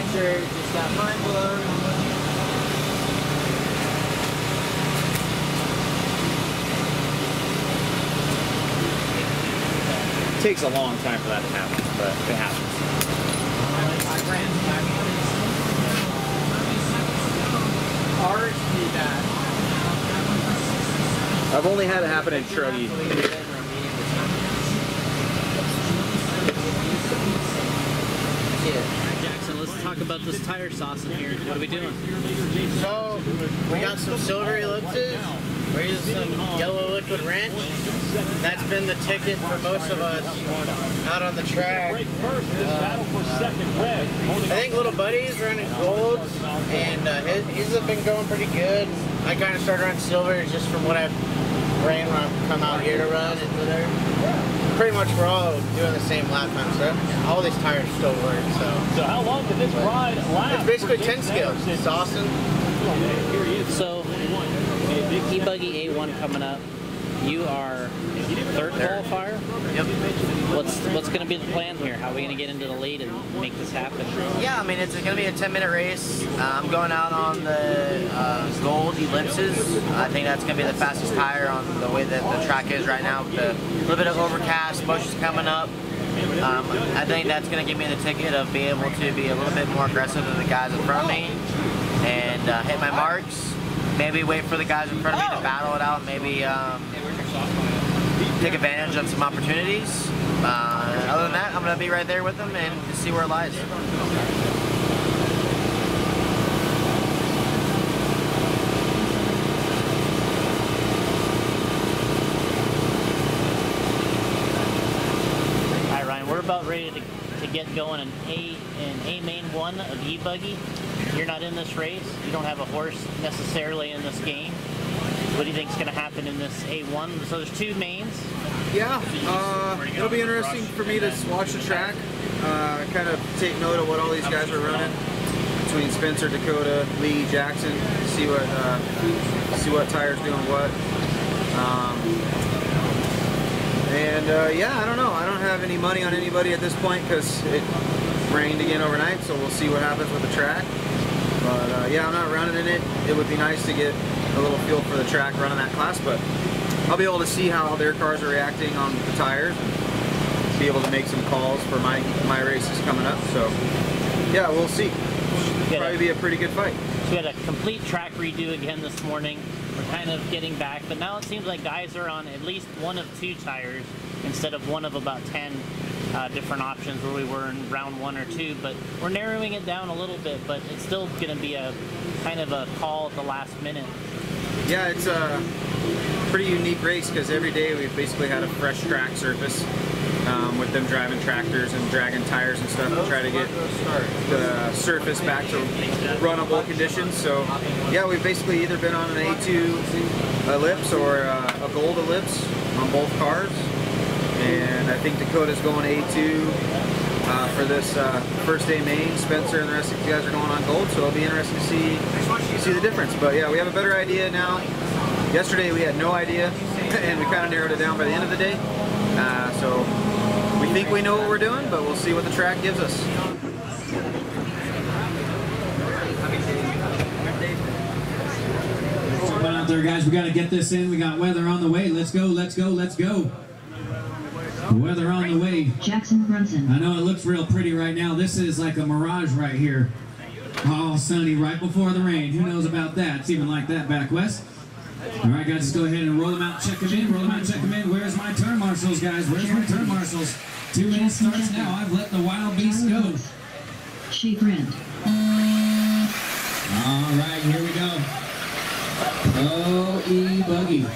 picture. Just got mind blown. It takes a long time for that to happen, but it happens. I've only had it happen in Truggy. Jackson, let's talk about this tire sauce in here. What are we doing? So, we got some silvery ellipses. We're using some yellow liquid wrench. That's been the ticket for most of us out on the track. I think little buddy's running golds, and his have been going pretty good. I kind of started running silver just from what I've ran when I've come out here to run and whatever. Pretty much we're all doing the same lap time, so all these tires still work. So how long did this ride last? It's basically 10 scales. It's awesome. So, E-Buggy A1 coming up. You are third qualifier? Yep. What's going to be the plan here? How are we going to get into the lead and make this happen? Yeah, I mean, it's going to be a 10-minute race. I'm going out on the gold ellipses. I think that's going to be the fastest tire on the way that the track is right now. With a little bit of overcast, bushes coming up. I think that's going to give me the ticket of being able to be a little bit more aggressive than the guys in front of me and hit my marks. Maybe wait for the guys in front of me to battle it out. Maybe take advantage of some opportunities. Other than that, I'm going to be right there with them and just see where it lies. All right, Ryan, we're about ready to get going in A main 1 of E-Buggy. You're not in this race. You don't have a horse necessarily in this game. What do you think is going to happen in this A1? So there's 2 mains. Yeah, it'll be interesting for me to watch the track, kind of take note of what all these guys are running between Spencer, Dakotah, Lee, Jackson. See what tires doing what. Yeah, I don't know. I don't have any money on anybody at this point because it rained again overnight, so we'll see what happens with the track. But yeah, I'm not running in it. It would be nice to get a little feel for the track running that class, but I'll be able to see how their cars are reacting on the tires and be able to make some calls for my races coming up. So yeah, we'll see. It'll probably be a pretty good fight. We had a complete track redo again this morning. We're kind of getting back, but now it seems like guys are on at least 1 of 2 tires instead of 1 of about 10 different options where we were in round 1 or 2, but we're narrowing it down a little bit, but it's still going to be a kind of a call at the last minute. Yeah, it's a pretty unique race because every day we've basically had a fresh track surface with them driving tractors and dragging tires and stuff to try to get the surface back to runnable conditions. So yeah, we've basically either been on an A2 ellipse or a gold ellipse on both cars. And I think Dakotah's going A2 for this first day main. Spencer and the rest of these guys are going on gold, so it'll be interesting to see the difference. But yeah, we have a better idea now. Yesterday we had no idea, and we kind of narrowed it down by the end of the day. So we think we know what we're doing, but we'll see what the track gives us. Come on out there, guys. We got to get this in. We got weather on the way. Let's go, let's go, let's go. Weather on the way. Jackson Brunson. I know it looks real pretty right now. This is like a mirage right here. All sunny right before the rain. Who knows about that? It's even like that back west. All right, guys, let's go ahead and roll them out, check them in, roll them out, check them in. Where's my turn marshals, guys? Where's my turn marshals? 2 minutes starts now. I've let the wild beast go. She Grant. All right, here we go. Oh, E-Buggy.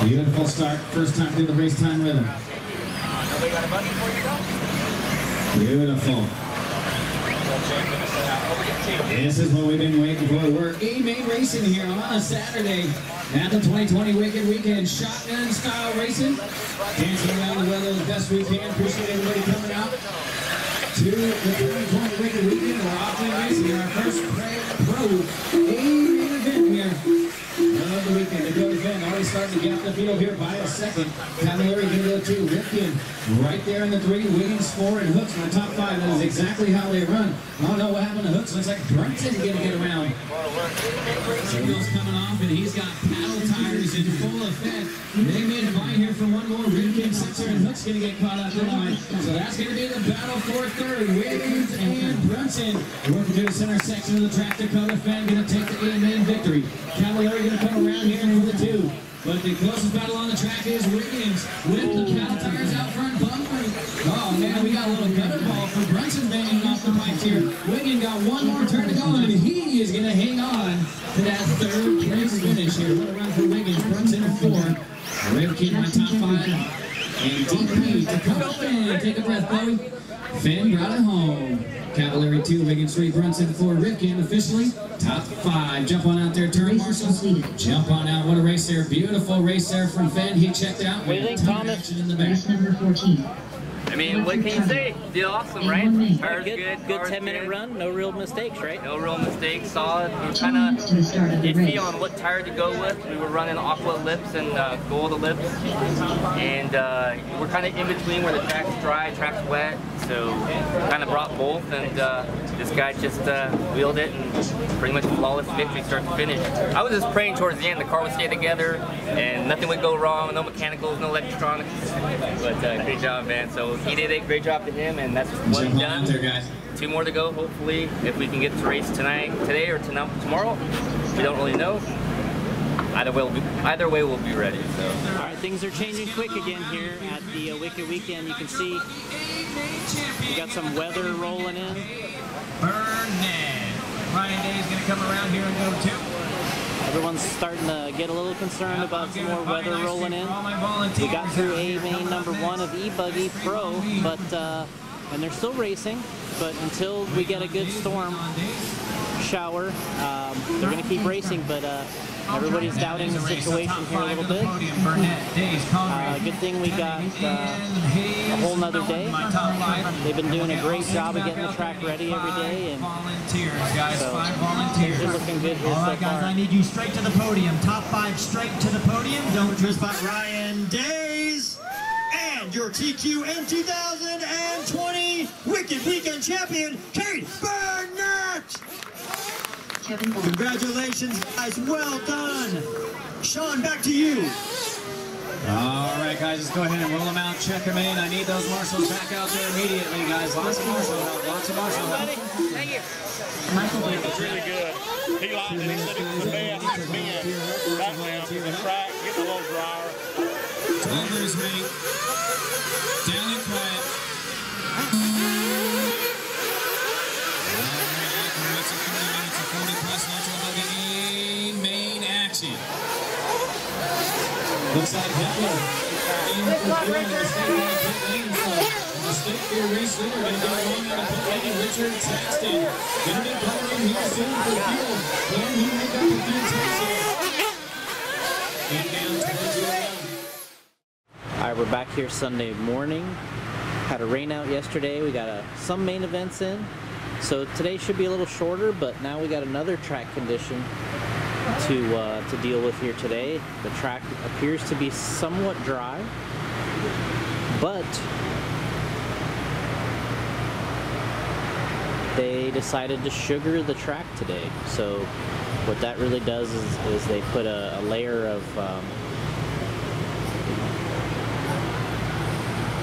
Beautiful start. First time through the race time rhythm. Beautiful. This is what we've been waiting for. We're E-Main racing here on a Saturday at the 2020 Wicked Weekend. Shotgun style racing. Dancing around the weather the best we can. Appreciate everybody coming out to the 2020 Wicked Weekend. We're off to racing our first pro E-Main event here of the weekend. Dakotah Phend already starting to get the field here by a second. Cavalieri going to go 2. Rivkin right there in the 3. Wiggins 4 and Hooks in the top 5. That is exactly how they run. I don't know what happened to Hooks. Looks like Brunson's going to get around. Signal's coming off, and he's got paddle tires in full effect. They made a line here for one more. Rivkin sits there, and Hook's going to get caught up in line. So that's going to be the battle for third. Wiggins and Brunson working to the center section of the track. Dakotah Phend going to take the main victory. Cavalieri going to come around here for the 2. But the closest battle on the track is Wiggins with the paddle tires out front. Bumpering. Oh man, we got a little gutter ball for Brunson banging off the pipes here. Wiggins got one more turn to go, and he is going to hang on to that third place finish here. What a run for Wiggins. Brunson 4. Rivkin on top 5. And DP Dakotah Phend. Take a breath, Bowie. Phend brought it home. Cavalieri 2, Wiggins 3, Brunson 4, Rivkin officially top 5. Jump on out there, turn marshals. Jump on out. What a race there. Beautiful race there from Phend. He checked out. What do you think, Thomas? In the back. Race number 14. I mean, what can you say? Did awesome, right? Tires Good 10-minute run. No real mistakes, right? No real mistakes. Solid. We were kind of iffy on what tire to go with. We were running aqua lips and gold lips, and we're kind of in between where the track's dry, track's wet. So kind of brought both, and this guy just wheeled it and pretty much flawless victory start to finish. I was just praying towards the end the car would stay together and nothing would go wrong, no mechanicals, no electronics. But great job, man. So he did a great job to him, and that's what he's done. There, guys. 2 more to go, hopefully, if we can get to race today or tomorrow. We don't really know. Either way, we'll be ready. So. All right, things are changing quick again here at the Wicked Weekend. You can see we got some weather rolling in. Burnett. Ryan Day is going to come around here and go 2. Everyone's starting to get a little concerned about some more weather rolling in. We got through a main number 1 of E-Buggy Pro, but and they're still racing, but until we get a good storm shower, they're going to keep racing, but everybody's doubting the situation here a little bit. Good thing we got a whole nother day. They've been doing a great job of getting the track ready every day, and so things are looking good here so far. Guys, I need you straight to the podium. Top 5 straight to the podium. Don't twist by Ryan Days. And your TQN 2020 Wicked Weekend Champion, Kate Burnett. Congratulations, guys. Well done. Sean, back to you. All right, guys, let's go ahead and roll them out, check them in. I need those marshals back out there immediately, guys. Lots of marshal help, lots of marshal help. Thank you. It was really good. He liked it. He said it was the best being back down to the track, getting a little drier. Over his mate. Down and quiet. Main action. Looks like Hitler in the state fair race leader going to go along on a pit lane. Richard Saxton going to be coming here soon for fuel. Can he make up the fantastic? And down towards the end. All right, we're back here Sunday morning. Had a rain out yesterday. We got some main events in. So today should be a little shorter, but now we got another track condition to deal with here today. The track appears to be somewhat dry, but they decided to sugar the track today. So what that really does is they put a layer of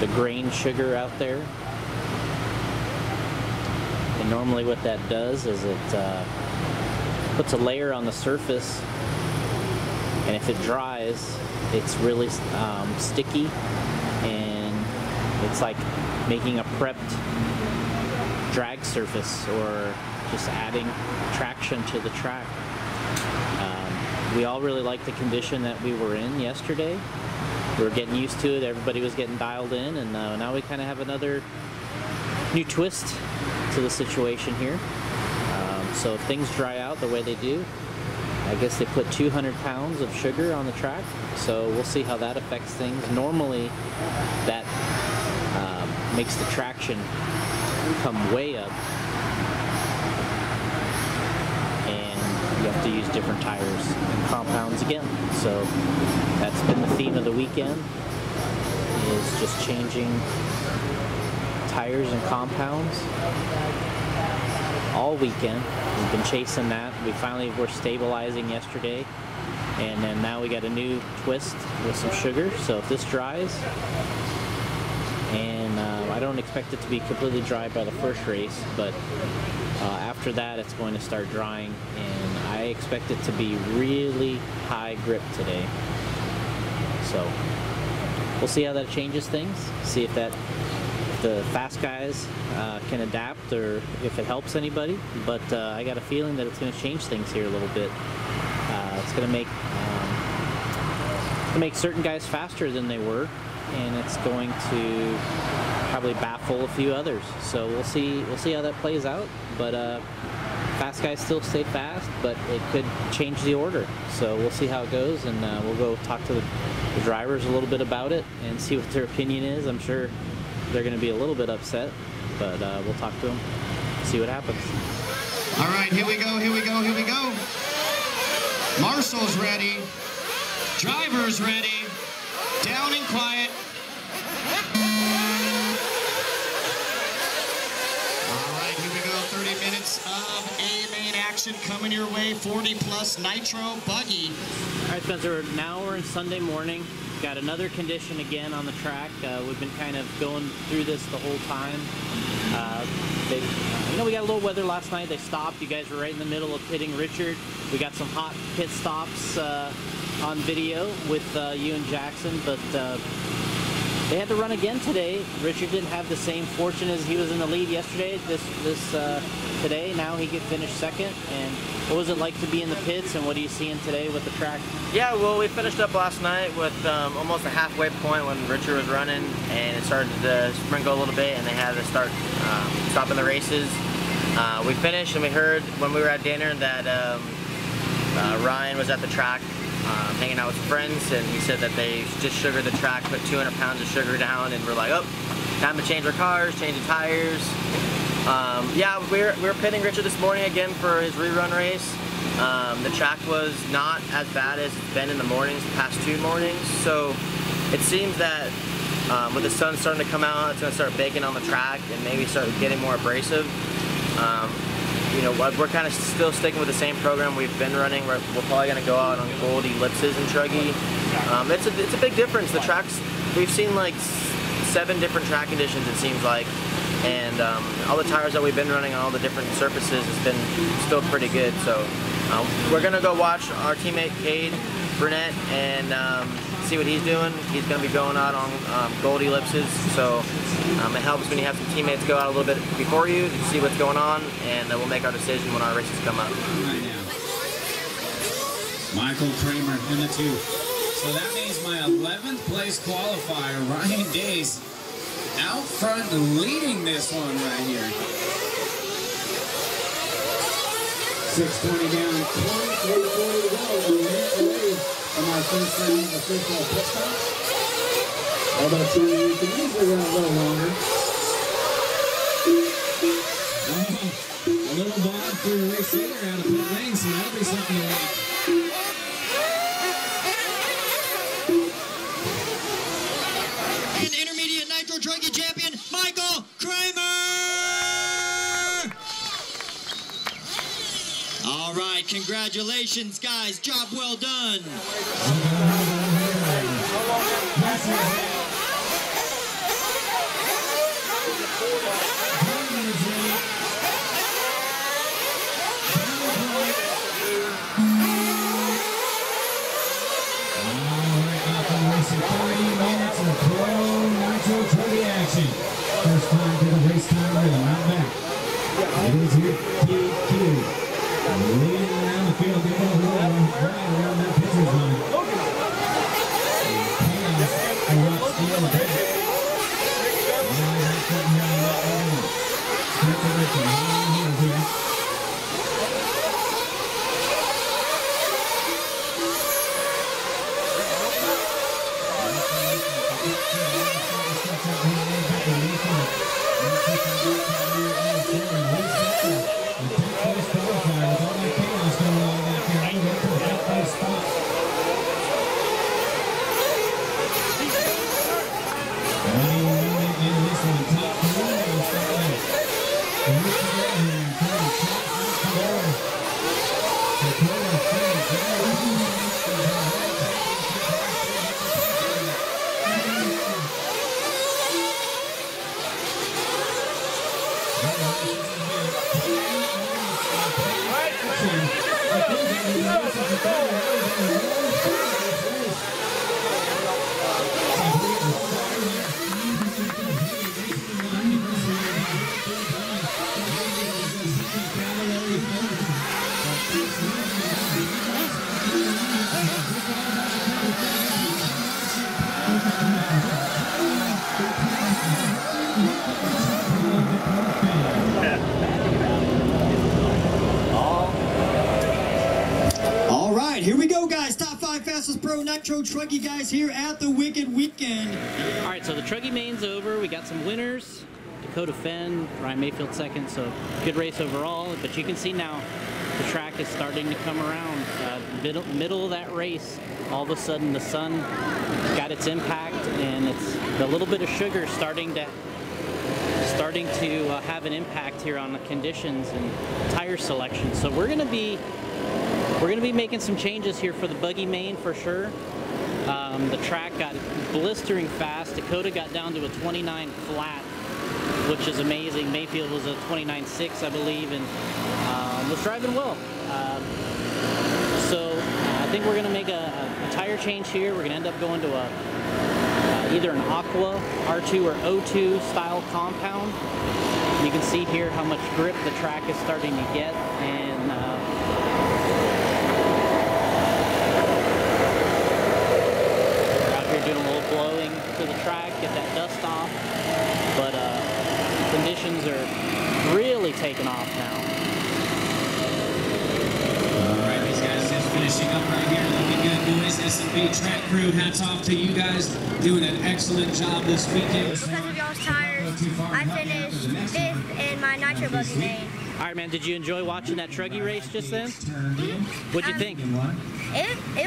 the grain sugar out there. And normally what that does is it puts a layer on the surface, and if it dries, it's really sticky, and it's like making a prepped drag surface or just adding traction to the track. We all really liked the condition that we were in yesterday. We were getting used to it, everybody was getting dialed in, and now we kind of have another new twist to the situation here. So if things dry out the way they do, I guess they put 200 pounds of sugar on the track, so we'll see how that affects things. Normally that makes the traction come way up, and you have to use different tires and compounds again. So that's been the theme of the weekend, is just changing tires and compounds all weekend. We've been chasing that. We finally were stabilizing yesterday, and then now we got a new twist with some sugar. So if this dries, and I don't expect it to be completely dry by the first race, but after that it's going to start drying, and I expect it to be really high grip today. So we'll see how that changes things, see if the fast guys can adapt, or if it helps anybody. But I got a feeling that it's going to change things here a little bit. It's going to make certain guys faster than they were, and it's going to probably baffle a few others. So we'll see how that plays out. But fast guys still stay fast, but it could change the order. So we'll see how it goes, and we'll go talk to the drivers a little bit about it and see what their opinion is. I'm sure they're going to be a little bit upset, but we'll talk to them, see what happens. All right, here we go, here we go, here we go. Marshall's ready. Driver's ready. Down and quiet. All right, here we go. 30 minutes of A-main action coming your way. 40-plus nitro buggy. All right, Spencer, now we're in Sunday morning. Got another condition again on the track. We've been kind of going through this the whole time. You know, we got a little weather last night. They stopped. You guys were right in the middle of pitting Richard. We got some hot pit stops on video with you and Jackson, but they had to run again today. Richard didn't have the same fortune as he was in the lead yesterday. Today, now he could finish second. And what was it like to be in the pits, and what are you seeing today with the track? Yeah, well, we finished up last night with almost a halfway point when Richard was running, and it started to sprinkle a little bit, and they had to start stopping the races. We finished, and we heard when we were at dinner that Ryan was at the track hanging out with friends, and he said that they just sugared the track, put 200 pounds of sugar down, and we're like, oh, time to change our cars, change the tires. Yeah, we were pitting Richard this morning again for his rerun race. The track was not as bad as it's been in the mornings, the past 2 mornings, so it seems that with the sun starting to come out, it's going to start baking on the track and maybe start getting more abrasive. You know, we're kind of still sticking with the same program we've been running. We're probably going to go out on Gold ellipses and Truggy. It's a big difference. The tracks, we've seen like 7 different track conditions, it seems like, and all the tires that we've been running on all the different surfaces has been still pretty good. So we're going to go watch our teammate Cade Burnett and see what he's doing. He's going to be going out on Gold ellipses, so it helps when you have some teammates go out a little bit before you to see what's going on, and we'll make our decision when our races come up. Right now, Michael Kramer in the 2. So that means my 11th place qualifier, Ryan Days, out front leading this one right here. 6:20 down, 23:40 to go. We're a minute away from our first round official pit stop. Although we can easily run a little longer. A little bond for Rick Singer out of pit lane, so that'll be something to watch. Intermediate Nitro Druggy champion, Michael Kramer! All right, congratulations, guys. Job well done. First time to the Racetime rhythm, out back. It is here, PQ. Leading around the field, they go right around that pitcher's line. Chaos erupts in the back. That's cutting down that one. Spencer Racing, on the heels here. All right, here we go, guys. Top 5 fastest pro nitro truckie guys here at the Wicked Weekend. All right, so the truckie main's over. We got some winners. Dakotah Phend, Ryan Maifield second, so good race overall. But you can see now the track is starting to come around. Middle of that race, all of a sudden the sun got its impact, and it's a little bit of sugar starting to have an impact here on the conditions and tire selection. So we're gonna be making some changes here for the buggy main for sure. The track got blistering fast. Dakotah got down to a 29 flat, which is amazing. Maifield was a 29.6, I believe, and was driving well. So I think we're going to make a tire change here. We're going to end up going to either an Aqua R2 or O2 style compound. You can see here how much grip the track is starting to get, and we're out here doing a little blowing to the track, get that dust off, but conditions are really taking off now. Alright, these guys just finishing up right here. Looking good, boys. S&B track crew, hats off to you guys. Doing an excellent job this weekend. Because of y'all's tires, I finished 5th in my nitro buggy main. Alright, man, did you enjoy watching that truggy race just then? What'd you think? It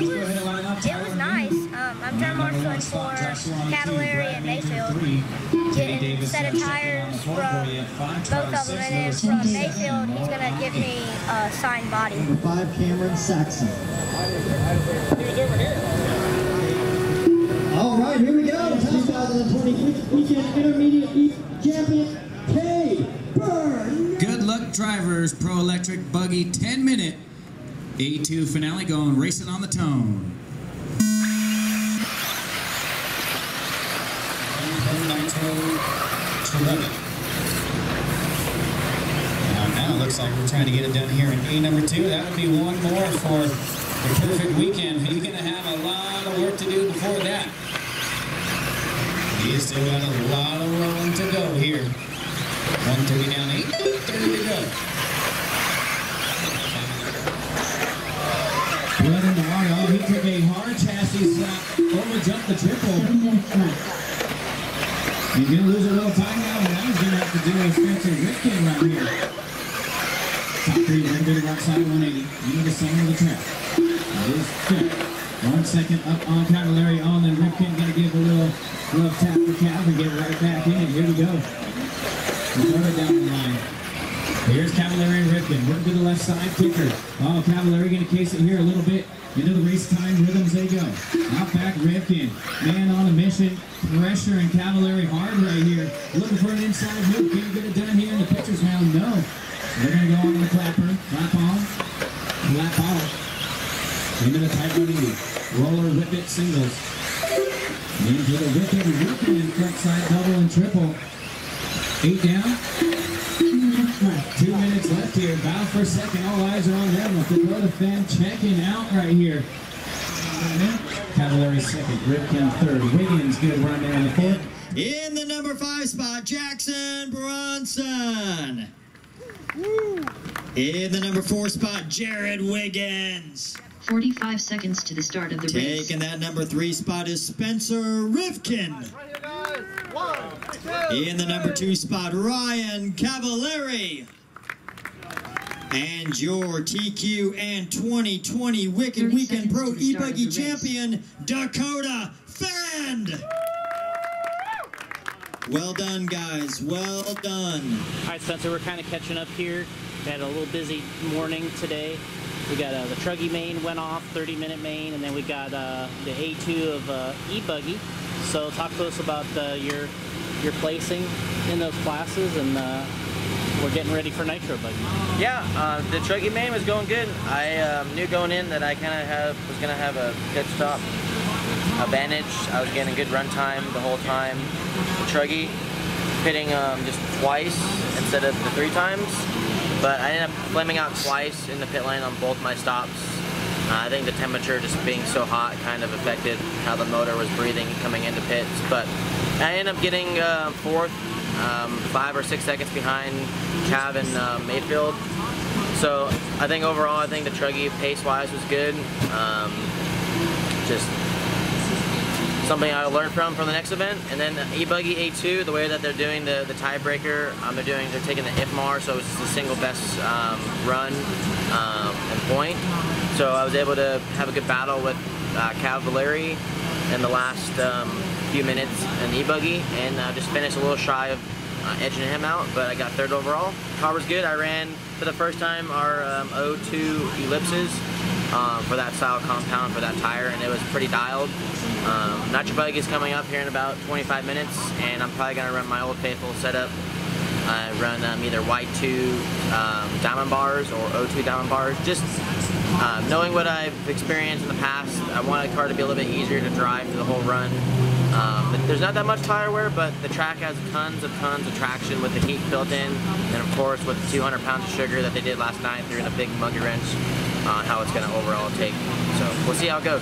was nice. I'm turn marshaling for Cavallari and Maifield. Getting a set of tires from both of them, and then from Maifield, he's going to give me a signed body. Number 5, Cameron Saxon. All right, here we go. 2020 Weekend Intermediate Champion, K. Burn. Good luck, drivers. Pro Electric Buggy 10-minute A2 finale going racing on the tone. Now it looks like we're trying to get it done here in A number 2. That would be one more for the perfect weekend. He's going to have a lot of work to do before that. He's still got a lot of rolling to go here. 130 down, 8:30 to go. Blood in the heart. Oh, he took a hard chassis slap, overjumped the triple. He's going to lose a little time now, and now he's going to have to do a Spencer Rivkin right here. Top 3, very good right side 180. Into the center of the track. That is good. 1 second up on Cavallari on, and Rivkin going to give a little tap for Cav and get right back in. Here we go. Dakotah down the line. Here's Cavallari and Rivkin. Working to the left side, kicker. Oh, Cavallari going to case it here a little bit. Into the race time rhythms they go. Out back, Rivkin. Man on a mission. Pressure and Cavallari hard right here. Looking for an inside move. Can you get it done here in the pitcher's mound? No. They're going to go on to the clapper. Clap on. Clap off. Into the tight 180. Roller, whip it, singles. Into the Rivkin and front side double and triple. 8 down. 2 minutes left here. Bow for second. All eyes are on them. Dakotah Phend checking out right here. Cavallari second. Rivkin third. Wiggins good run there in the fourth. In the number 5 spot, Jackson Brunson. In the number 4 spot, Jared Wiggins. 45 seconds to the start of the race. Taking that number 3 spot is Spencer Rivkin. In the number 2 spot, Ryan Cavallari. And your TQ and 2020 Wicked Weekend Pro E-Buggy Champion, Dakotah Phend. Well done, guys. Well done. All right, Spencer, we're kind of catching up here. We had a little busy morning today. We got the truggy main went off, 30-minute main, and then we got the A2 of E-Buggy. So talk to us about your placing in those classes and we're getting ready for Nitro Buggy. Yeah, the Truggy main was going good. I knew going in that I kind of was going to have a pit stop advantage. I was getting good run time the whole time. Truggy pitting just twice instead of the 3 times, but I ended up flaming out twice in the pit lane on both my stops. I think the temperature just being so hot kind of affected how the motor was breathing coming into pits, but I ended up getting 4th, 5 or 6 seconds behind Cav and Maifield. So I think overall, I think the Truggy pace-wise was good. Just something I'll learn from the next event. And then the E-Buggy A2, the way that they're doing the tiebreaker, they're taking the IFMAR, so it's the single best run and point. So I was able to have a good battle with Cavalieri in the last few minutes in the E-Buggy, and just finished a little shy of edging him out, but I got 3rd overall. Car was good. I ran for the first time our O2 ellipses for that style compound for that tire, and it was pretty dialed. Nitro Buggy is coming up here in about 25 minutes, and I'm probably going to run my old faithful setup. I run either Y2 diamond bars or O2 diamond bars. Just knowing what I've experienced in the past, I want a car to be a little bit easier to drive for the whole run. There's not that much tire wear, but the track has tons of traction with the heat built in, and of course with the 200 pounds of sugar that they did last night, threw in a big monkey wrench on how it's going to overall take. So we'll see how it goes.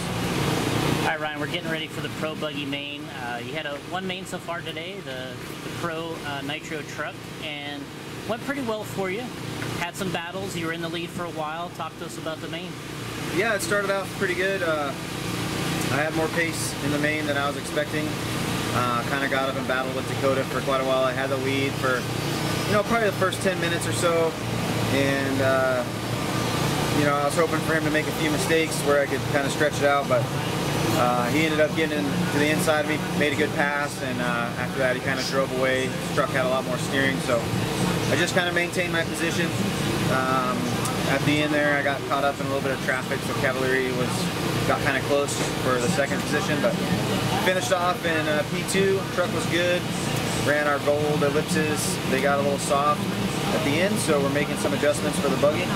All right, Ryan, we're getting ready for the Pro Buggy main. You had one main so far today, the Pro Nitro truck, and went pretty well for you. Had some battles. You were in the lead for a while. Talk to us about the main. Yeah, it started out pretty good. I had more pace in the main than I was expecting. Kind of got up and battled with Dakotah for quite a while. I had the lead for, probably the first 10 minutes or so, and I was hoping for him to make a few mistakes where I could kind of stretch it out, but he ended up getting to the inside of me, made a good pass, and after that he kind of drove away. His truck had a lot more steering, so I just kind of maintained my position. At the end there, I got caught up in a little bit of traffic, so Cavalieri got kind of close for the 2nd position, but finished off in P2. Truck was good. Ran our gold ellipses. They got a little soft at the end, so we're making some adjustments for the buggy.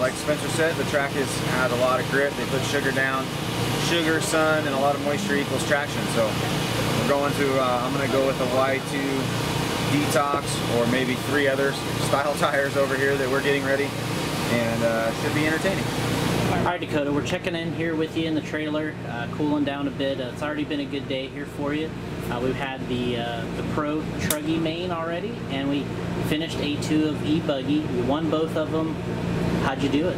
Like Spencer said, the track had a lot of grip. They put sugar down. Sugar, sun, and a lot of moisture equals traction. So we're going to, I'm going to go with a Y2 Detox, or maybe 3 other style tires over here that we're getting ready, and should be entertaining. All right, Dakotah, we're checking in here with you in the trailer, cooling down a bit. It's already been a good day here for you. We've had the Pro Truggy main already, and we finished A2 of E-Buggy. We won both of them. How'd you do it?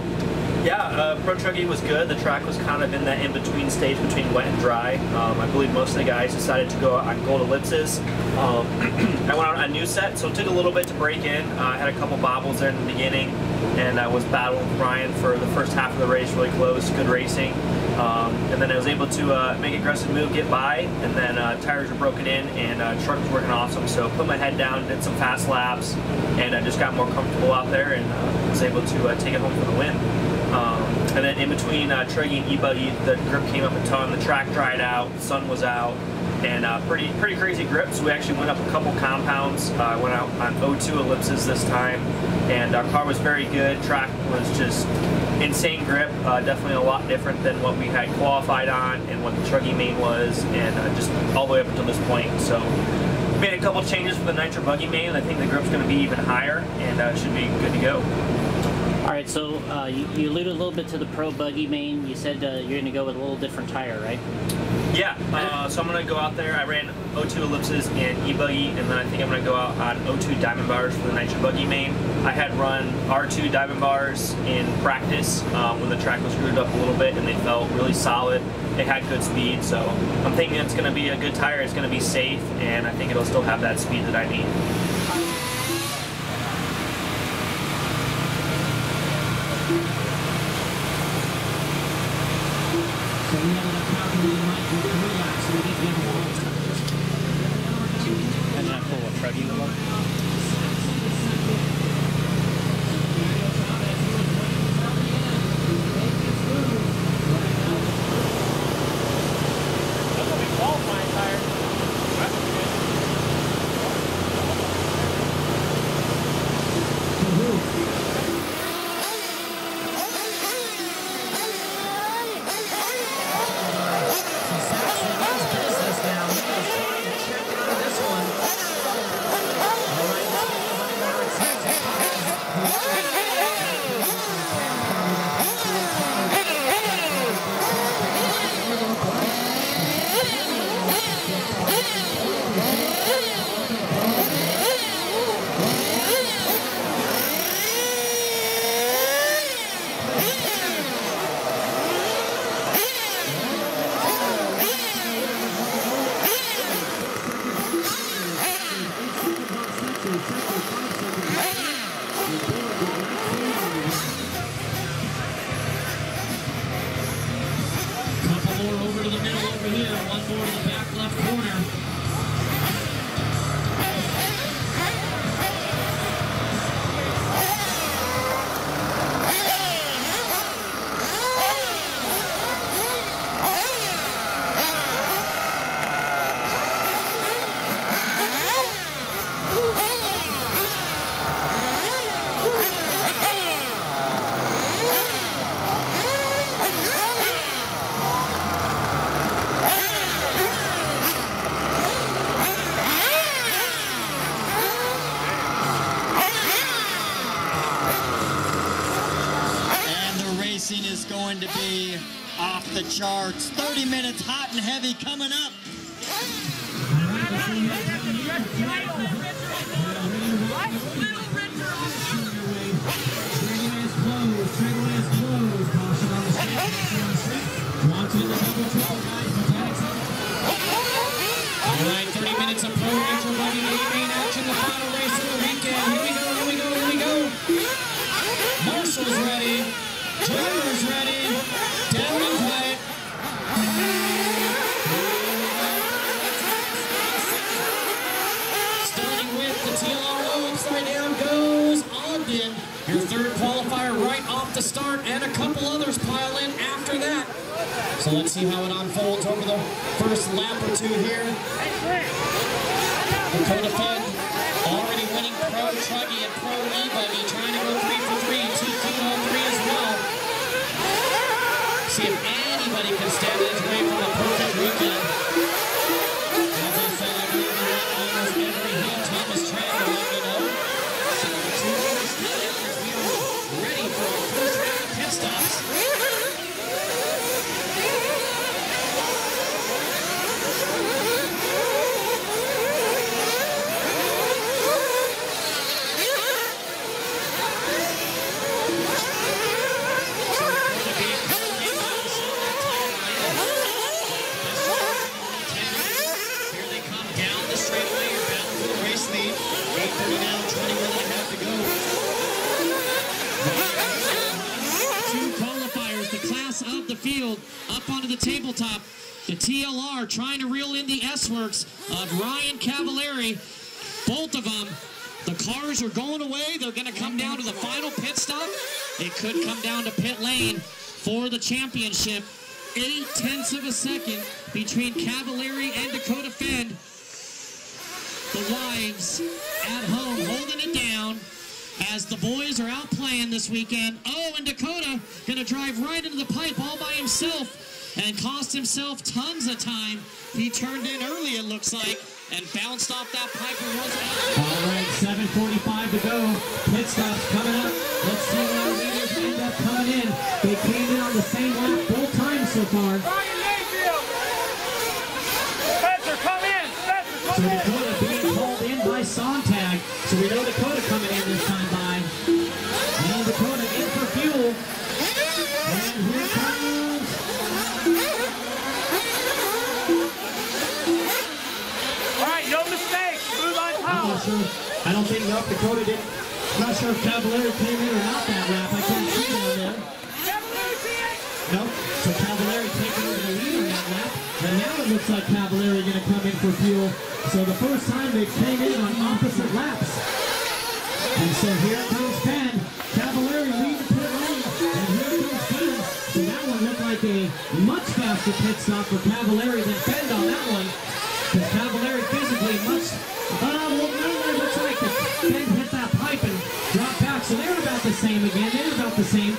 Yeah, Pro Truggy was good. The track was kind of in that in-between stage between wet and dry. I believe most of the guys decided to go on gold ellipses. I went on a new set, so it took a little bit to break in. I had a couple bobbles there in the beginning, and I was battling with Ryan for the first half of the race, really close, good racing. And then I was able to make an aggressive move, get by, and then tires were broken in, and truck was working awesome. So put my head down, did some fast laps, and I just got more comfortable out there, and was able to take it home for the win. And then in between Truggy and E-Buggy, the grip came up a ton, the track dried out, the sun was out, and pretty crazy grips. We actually went up a couple compounds. I went out on O2 ellipses this time, and our car was very good. Track was just insane grip, definitely a lot different than what we had qualified on and what the Truggy main was, and just all the way up until this point. So made a couple changes for the Nitro Buggy main. I think the grip's going to be even higher, and it should be good to go. All right, so you alluded a little bit to the Pro Buggy main. You said you're going to go with a little different tire, right? Yeah, so I'm going to go out there. I ran O2 ellipses in E-Buggy, and then I think I'm going to go out on O2 diamond bars for the Nitro Buggy main. I had run R2 diamond bars in practice when the track was screwed up a little bit, and they felt really solid. They had good speed, so I'm thinking it's going to be a good tire. It's going to be safe, and I think it'll still have that speed that I need. And then I pull a Truggy one. That's going to be qualifying tire. That's good. forward to the back left corner. Is going to be off the charts. 30 minutes hot and heavy coming up. All right, 30 minutes of pro race. We're running the main action, the final race of the weekend. Here we go, here we go, here we go. Marshall's ready. Driver's ready. Down and quiet. Starting with the TLR upside down goes Ogden. Your third qualifier right off the start, and a couple others pile in after that. So let's see how it unfolds over the first lap or two here. Dakotah Phend already winning Pro Truggy and Pro E-Buggy, trying to go 3 for 3, TQ on 3 as well. See if anybody can stand in his way from a perfect weekend. As I said, I believe we got almost every hill. Thomas Tran, let me know. So the 2 minutes still as we are ready for our first round of pit stops. Of the field up onto the tabletop. The TLR trying to reel in the S-Works of Ryan Cavallari. Both of them, the cars are going away. They're going to come down to the final pit stop. It could come down to pit lane for the championship. 0.8 of a second between Cavallari and Dakotah Phend. The wives at home holding it down as the boys are out playing this weekend. Oh, and Dakotah gonna drive right into the pipe all by himself and cost himself tons of time. He turned in early, it looks like, and bounced off that pipe and was out. All right, 7:45 to go. Pit stops coming up. Let's see where our leaders end up coming in. They came in on the same lap both times so far. Spencer, come in! Spencer, come in! So Dakotah being called in by Sontag. So we know Dakotah coming in this time by. And Dakotah in for fuel. And here comes. All right, no mistakes. Smooth on power. I'm not sure. I don't think Dakotah did. I'm not sure if Cavallari came in or not that lap. I couldn't see it on there. Nope. So Cavallari taking over the lead on that lap. And now it looks like Cavallari going to come in for fuel. So the first time they came in on opposite laps. And so here comes Phend. Cavallari leading the pit lane. And here comes Phend. So that one looked like a much faster pit stop for Cavallari than Phend on that one. Because Cavallari physically much... it looks like Phend hit that pipe and dropped back. So they're about the same again. They're about the same.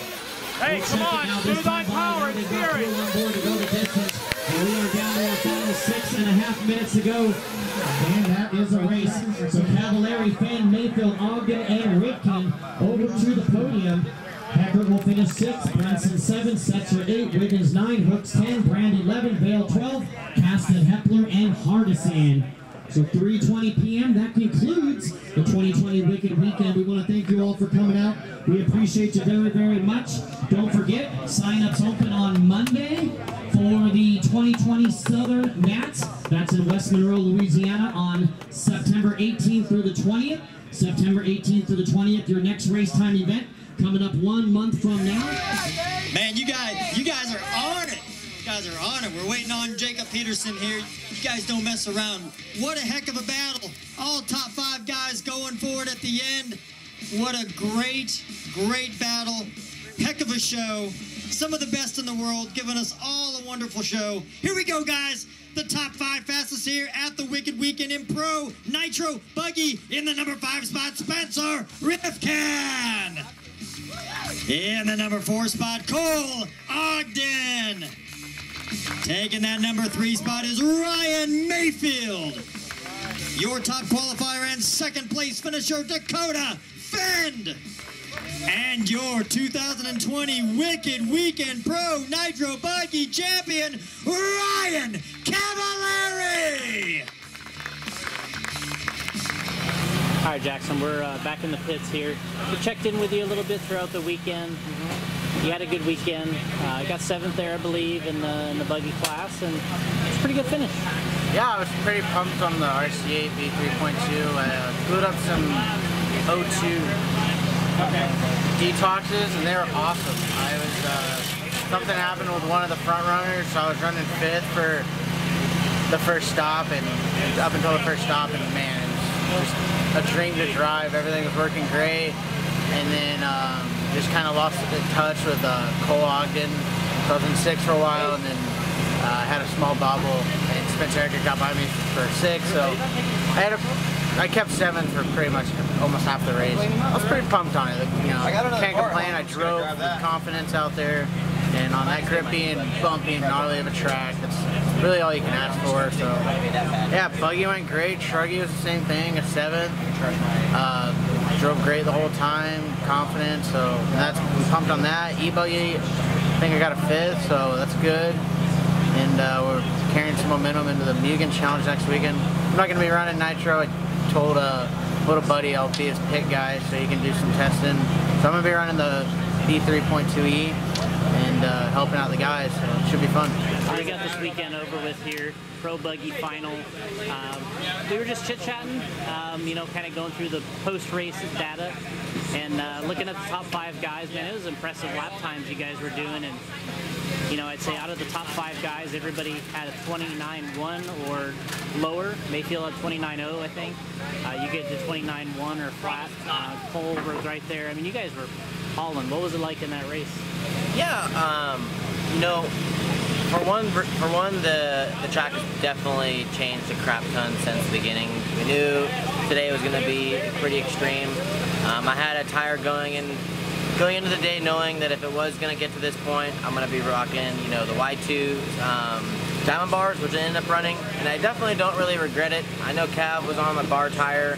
Hey, come on, smooth on power and steering. On board to go the distance. And we are down to our final 6.5 minutes to go. And that is a race. So Cavallari, Phend, Maifield, Ogden, and Rivkin over to the podium. Heckert will finish 6th, Brunson 7, Setzer 8, Wiggins 9, Hooks 10, Brand 11, Vale 12, Caston, Hepler, and Hardison. So 3:20 p.m. that concludes the 2020 Wicked Weekend. We want to thank you all for coming out. We appreciate you very, very much. Don't forget, sign-ups open on Monday for the 2020 Southern Nats. That's in West Monroe, Louisiana on September 18th through the 20th. September 18th through the 20th, your next Racetime event coming up 1 month from now. Man, you guys are on it. You guys are on it. we're waiting on Jacob Peterson here. You guys don't mess around. What a heck of a battle. All top 5 guys going for it at the end. What a great, great battle. Heck of a show. Some of the best in the world, giving us all a wonderful show. Here we go, guys. The top 5 fastest here at the Wicked Weekend in Pro Nitro Buggy. In the number 5 spot, Spencer Rivkin. In the number 4 spot, Cole Ogden. Taking that number 3 spot is Ryan Maifield. Your top qualifier and second place finisher, Dakotah Phend. And your 2020 Wicked Weekend Pro Nitro Buggy champion, Ryan Cavallari. All right, Jackson, we're back in the pits here. We checked in with you a little bit throughout the weekend. You had a good weekend. Got 7th there, I believe, in the buggy class, and it's a pretty good finish. Yeah, I was pretty pumped on the RC8 V3.2. I glued up some O2 detoxes, and they were awesome. I was something happened with one of the front runners, so I was running 5th for the first stop, and up until the first stop, and man, it was just a dream to drive. Everything was working great, and then just kind of lost touch with Cole Ogden. So I was in 6th for a while, and then had a small bobble, and Spencer Rivkin got by me for 6th. So I kept 7th for pretty much almost half the race. I was pretty pumped on it. You know, can't complain. I drove with confidence out there, and on that grippy and bumpy and gnarly of a track, that's really all you can ask for. So yeah, buggy went great. Shruggy was the same thing, a 7th. Drove great the whole time, confident. So that's pumped on that. E-buggy, I think I got a 5th, so that's good. And we're carrying some momentum into the Mugen Challenge next weekend. I'm not going to be running Nitro. I told a little buddy I'll be his pit guy so he can do some testing. So I'm going to be running the B3.2E and helping out the guys, so it should be fun. We got this weekend over with here, Pro Buggy Final. We were just chit-chatting, you know, kind of going through the post-race data and looking at the top 5 guys. Man, it was impressive lap times you guys were doing, and you know, I'd say out of the top 5 guys, everybody had a 29.1 or lower. Mayfield had 29.0, I think. You get to 29.1 or flat. Cole was right there. I mean, you guys were hauling. What was it like in that race? Yeah, you know, for one, the track has definitely changed a crap ton since the beginning. We knew today was going to be pretty extreme. I had a tire going into the day knowing that if it was going to get to this point, I'm going to be rocking, you know, the Y2 diamond bars, which I ended up running, and I definitely don't really regret it. I know Cav was on my bar tire.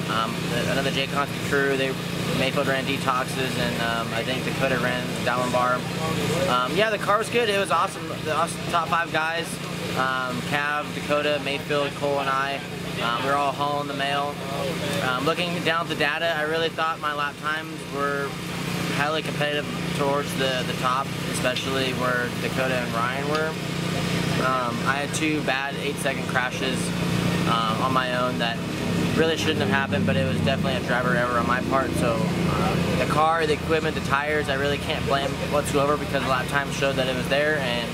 Another JConcepts crew, Maifield ran detoxes, and I think Dakotah ran diamond bar. Yeah, the car was good. It was awesome. The top 5 guys, Cav, Dakotah, Maifield, Cole, and I. We were all hauling the mail. Looking down at the data, I really thought my lap times were highly competitive towards the top, especially where Dakotah and Ryan were. I had 2 bad 8-second crashes on my own that really shouldn't have happened, but it was definitely a driver error on my part. So the car, the equipment, the tires, I really can't blame whatsoever because the lap time showed that it was there, and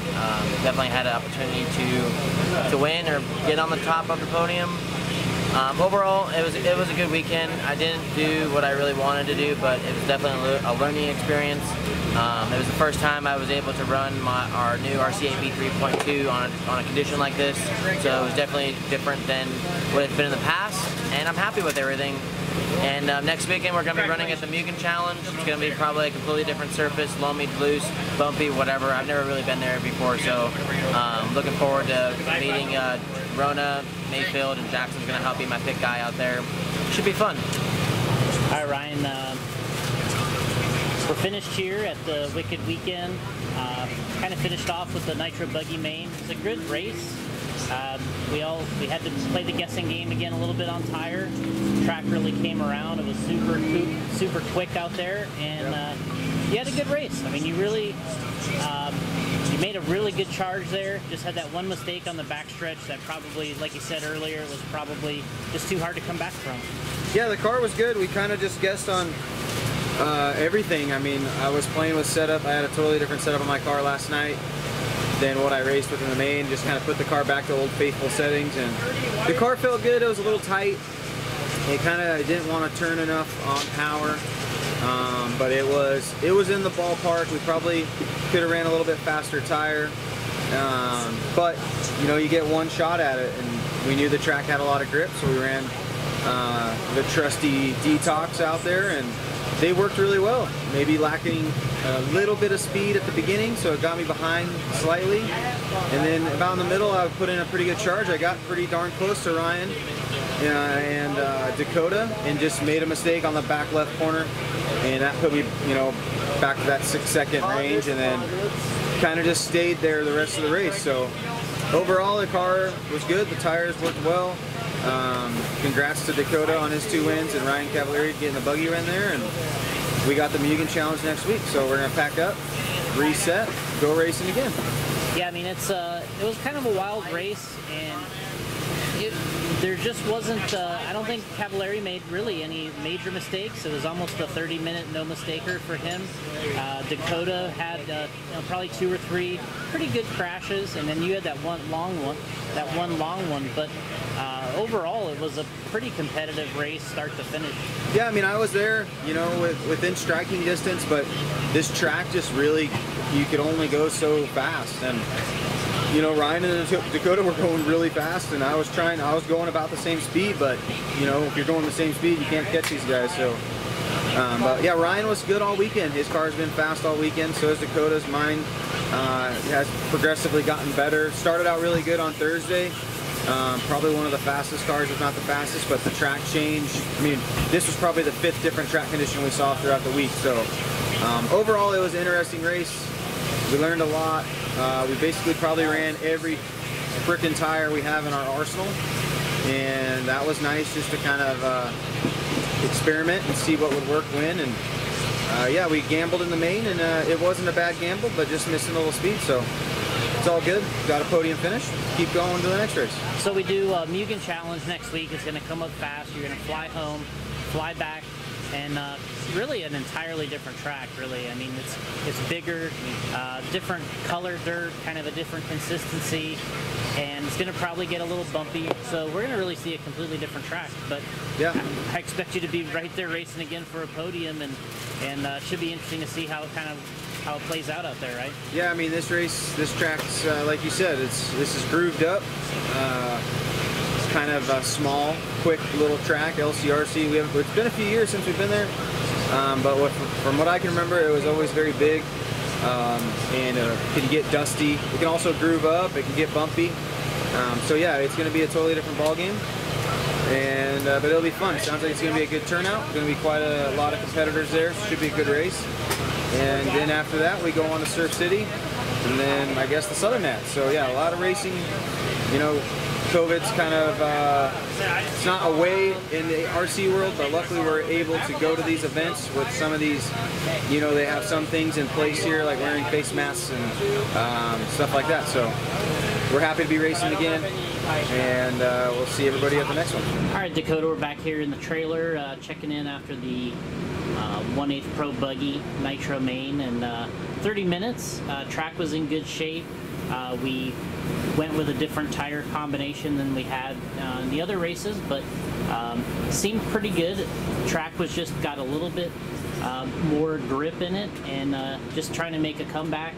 definitely had an opportunity to win or get on the top of the podium. Overall, it was a good weekend. I didn't do what I really wanted to do, but it was definitely a learning experience. It was the first time I was able to run our new RC8 V3.2 on a condition like this, so it was definitely different than what it's been in the past, and I'm happy with everything. And next weekend we're going to be running at the Mugen Challenge. It's going to be probably a completely different surface, loamy, loose, bumpy, whatever. I've never really been there before, so looking forward to meeting Rona, Mayfield, and Jackson's going to help be my pit guy out there. Should be fun. All right, Ryan, we're finished here at the Wicked Weekend. Kind of finished off with the Nitro Buggy main. It's a good race. We had to play the guessing game again a little bit on tire. The track really came around. It was super quick out there, and you had a good race. I mean, you really you made a really good charge there. Just had that one mistake on the backstretch that probably, like you said earlier, was probably just too hard to come back from. Yeah, the car was good. We kind of just guessed on everything. I mean, I was playing with setup. I had a totally different setup on my car last night. than what I raced with in the main. Just kind of put the car back to old faithful settings, and the car felt good. It was a little tight. It kind of didn't want to turn enough on power, but it was in the ballpark. We probably could have ran a little bit faster tire, but you know, you get one shot at it, and we knew the track had a lot of grip, so we ran the trusty detox out there, and they worked really well. Maybe lacking a little bit of speed at the beginning, so it got me behind slightly, and then about in the middle I put in a pretty good charge. I got pretty darn close to Ryan and Dakotah, and just made a mistake on the back left corner, and that put me, you know, back to that 6-second range, and then kind of just stayed there the rest of the race. So overall, the car was good. The tires worked well. Congrats to Dakotah on his 2 wins, and Ryan Cavalieri getting the buggy run there, and we got the Mugen Challenge next week, so we're gonna pack up, reset, go racing again. Yeah, I mean, it was kind of a wild race, and there just wasn't, I don't think Cavalieri made really any major mistakes. It was almost a 30-minute no-mistaker for him. Dakotah had you know, probably 2 or 3 pretty good crashes, and then you had that one long one, but overall it was a pretty competitive race start to finish. Yeah, I mean, I was there, you know, within striking distance, but this track just really, you could only go so fast, and you know, Ryan and Dakotah were going really fast, and I was going about the same speed, but you know, if you're going the same speed, you can't catch these guys. So, but yeah, Ryan was good all weekend. His car's been fast all weekend, so is Dakotah's. Mine has progressively gotten better. Started out really good on Thursday. Probably one of the fastest cars, if not the fastest, but the track change, I mean, this was probably the 5th different track condition we saw throughout the week. So overall, it was an interesting race. We learned a lot. We basically probably ran every frickin' tire we have in our arsenal, and that was nice just to kind of experiment and see what would work when. And yeah, we gambled in the main, and it wasn't a bad gamble, but just missing a little speed, so it's all good. Got a podium finish. Keep going to the next race. So we do a Mugen Challenge next week. It's going to come up fast. You're going to fly home, fly back, and really an entirely different track, really. I mean, it's bigger, different color dirt, kind of a different consistency, and it's going to probably get a little bumpy. So we're going to really see a completely different track. But yeah, I expect you to be right there racing again for a podium, and it should be interesting to see how it plays out there, right? Yeah, I mean, this track's like you said, this is grooved up. It's kind of a small, quick little track, LCRC. It's been a few years since we've been there, but from what I can remember, it was always very big, and it can get dusty. It can also groove up. It can get bumpy. So yeah, it's going to be a totally different ball game, and but it'll be fun. Sounds like it's going to be a good turnout. Going to be quite a lot of competitors there. So should be a good race. And then after that, we go on to Surf City, and then I guess the Southern Nats. So yeah, a lot of racing. You know, COVID's kind of, it's not away in the RC world, but luckily we're able to go to these events with some of these, you know, they have some things in place here, like wearing face masks and stuff like that. So we're happy to be racing again, and we'll see everybody at the next one. All right, Dakotah, we're back here in the trailer, checking in after the 1/8 Pro Buggy Nitro Main, and 30 minutes. Track was in good shape. We went with a different tire combination than we had in the other races, but seemed pretty good. Track was just got a little bit more grip in it, and just trying to make a comeback.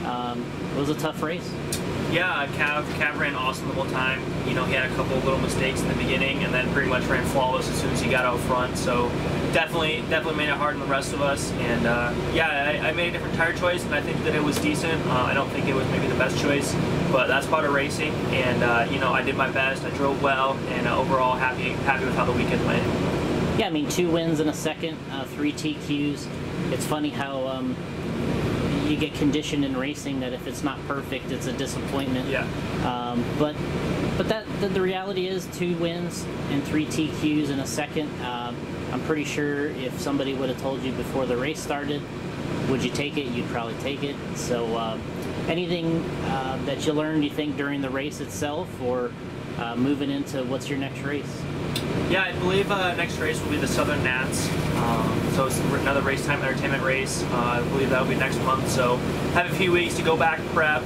It was a tough race. Yeah, Cav ran awesome the whole time. You know, he had a couple of little mistakes in the beginning, and then pretty much ran flawless as soon as he got out front. So definitely made it hard on the rest of us. And yeah, I made a different tire choice, and I think that it was decent. I don't think it was maybe the best choice, but that's part of racing. And you know, I did my best. I drove well, and overall happy with how the weekend went. Yeah, I mean, 2 wins in a second, 3 TQs. It's funny how you get conditioned in racing that if it's not perfect, it's a disappointment. Yeah. But the reality is 2 wins and 3 TQs in a second. I'm pretty sure if somebody would have told you before the race started, would you take it? You'd probably take it. So anything that you learned, you think, during the race itself, or moving into what's your next race? Yeah, I believe next race will be the Southern Nats. So it's another Racetime Entertainment race. I believe that'll be next month. So have a few weeks to go back, prep,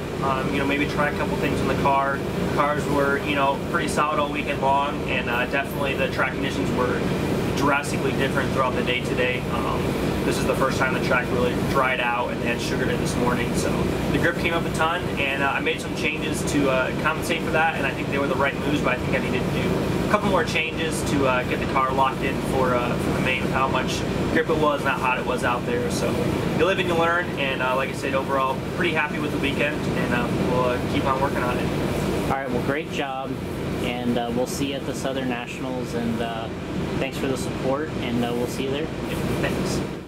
you know, maybe try a couple things in the car. Cars were, you know, pretty solid all weekend long, and definitely the track conditions were drastically different throughout the day today. This is the first time the track really dried out, and they had sugared it this morning. So the grip came up a ton, and I made some changes to compensate for that, and I think they were the right moves, but I think I needed to do a couple more changes to get the car locked in for the main, with how much grip it was and how hot it was out there. So you live and you learn, and like I said, overall, pretty happy with the weekend, and we'll keep on working on it. All right, well, great job, and we'll see you at the Southern Nationals, and thanks for the support, and we'll see you there. Thanks.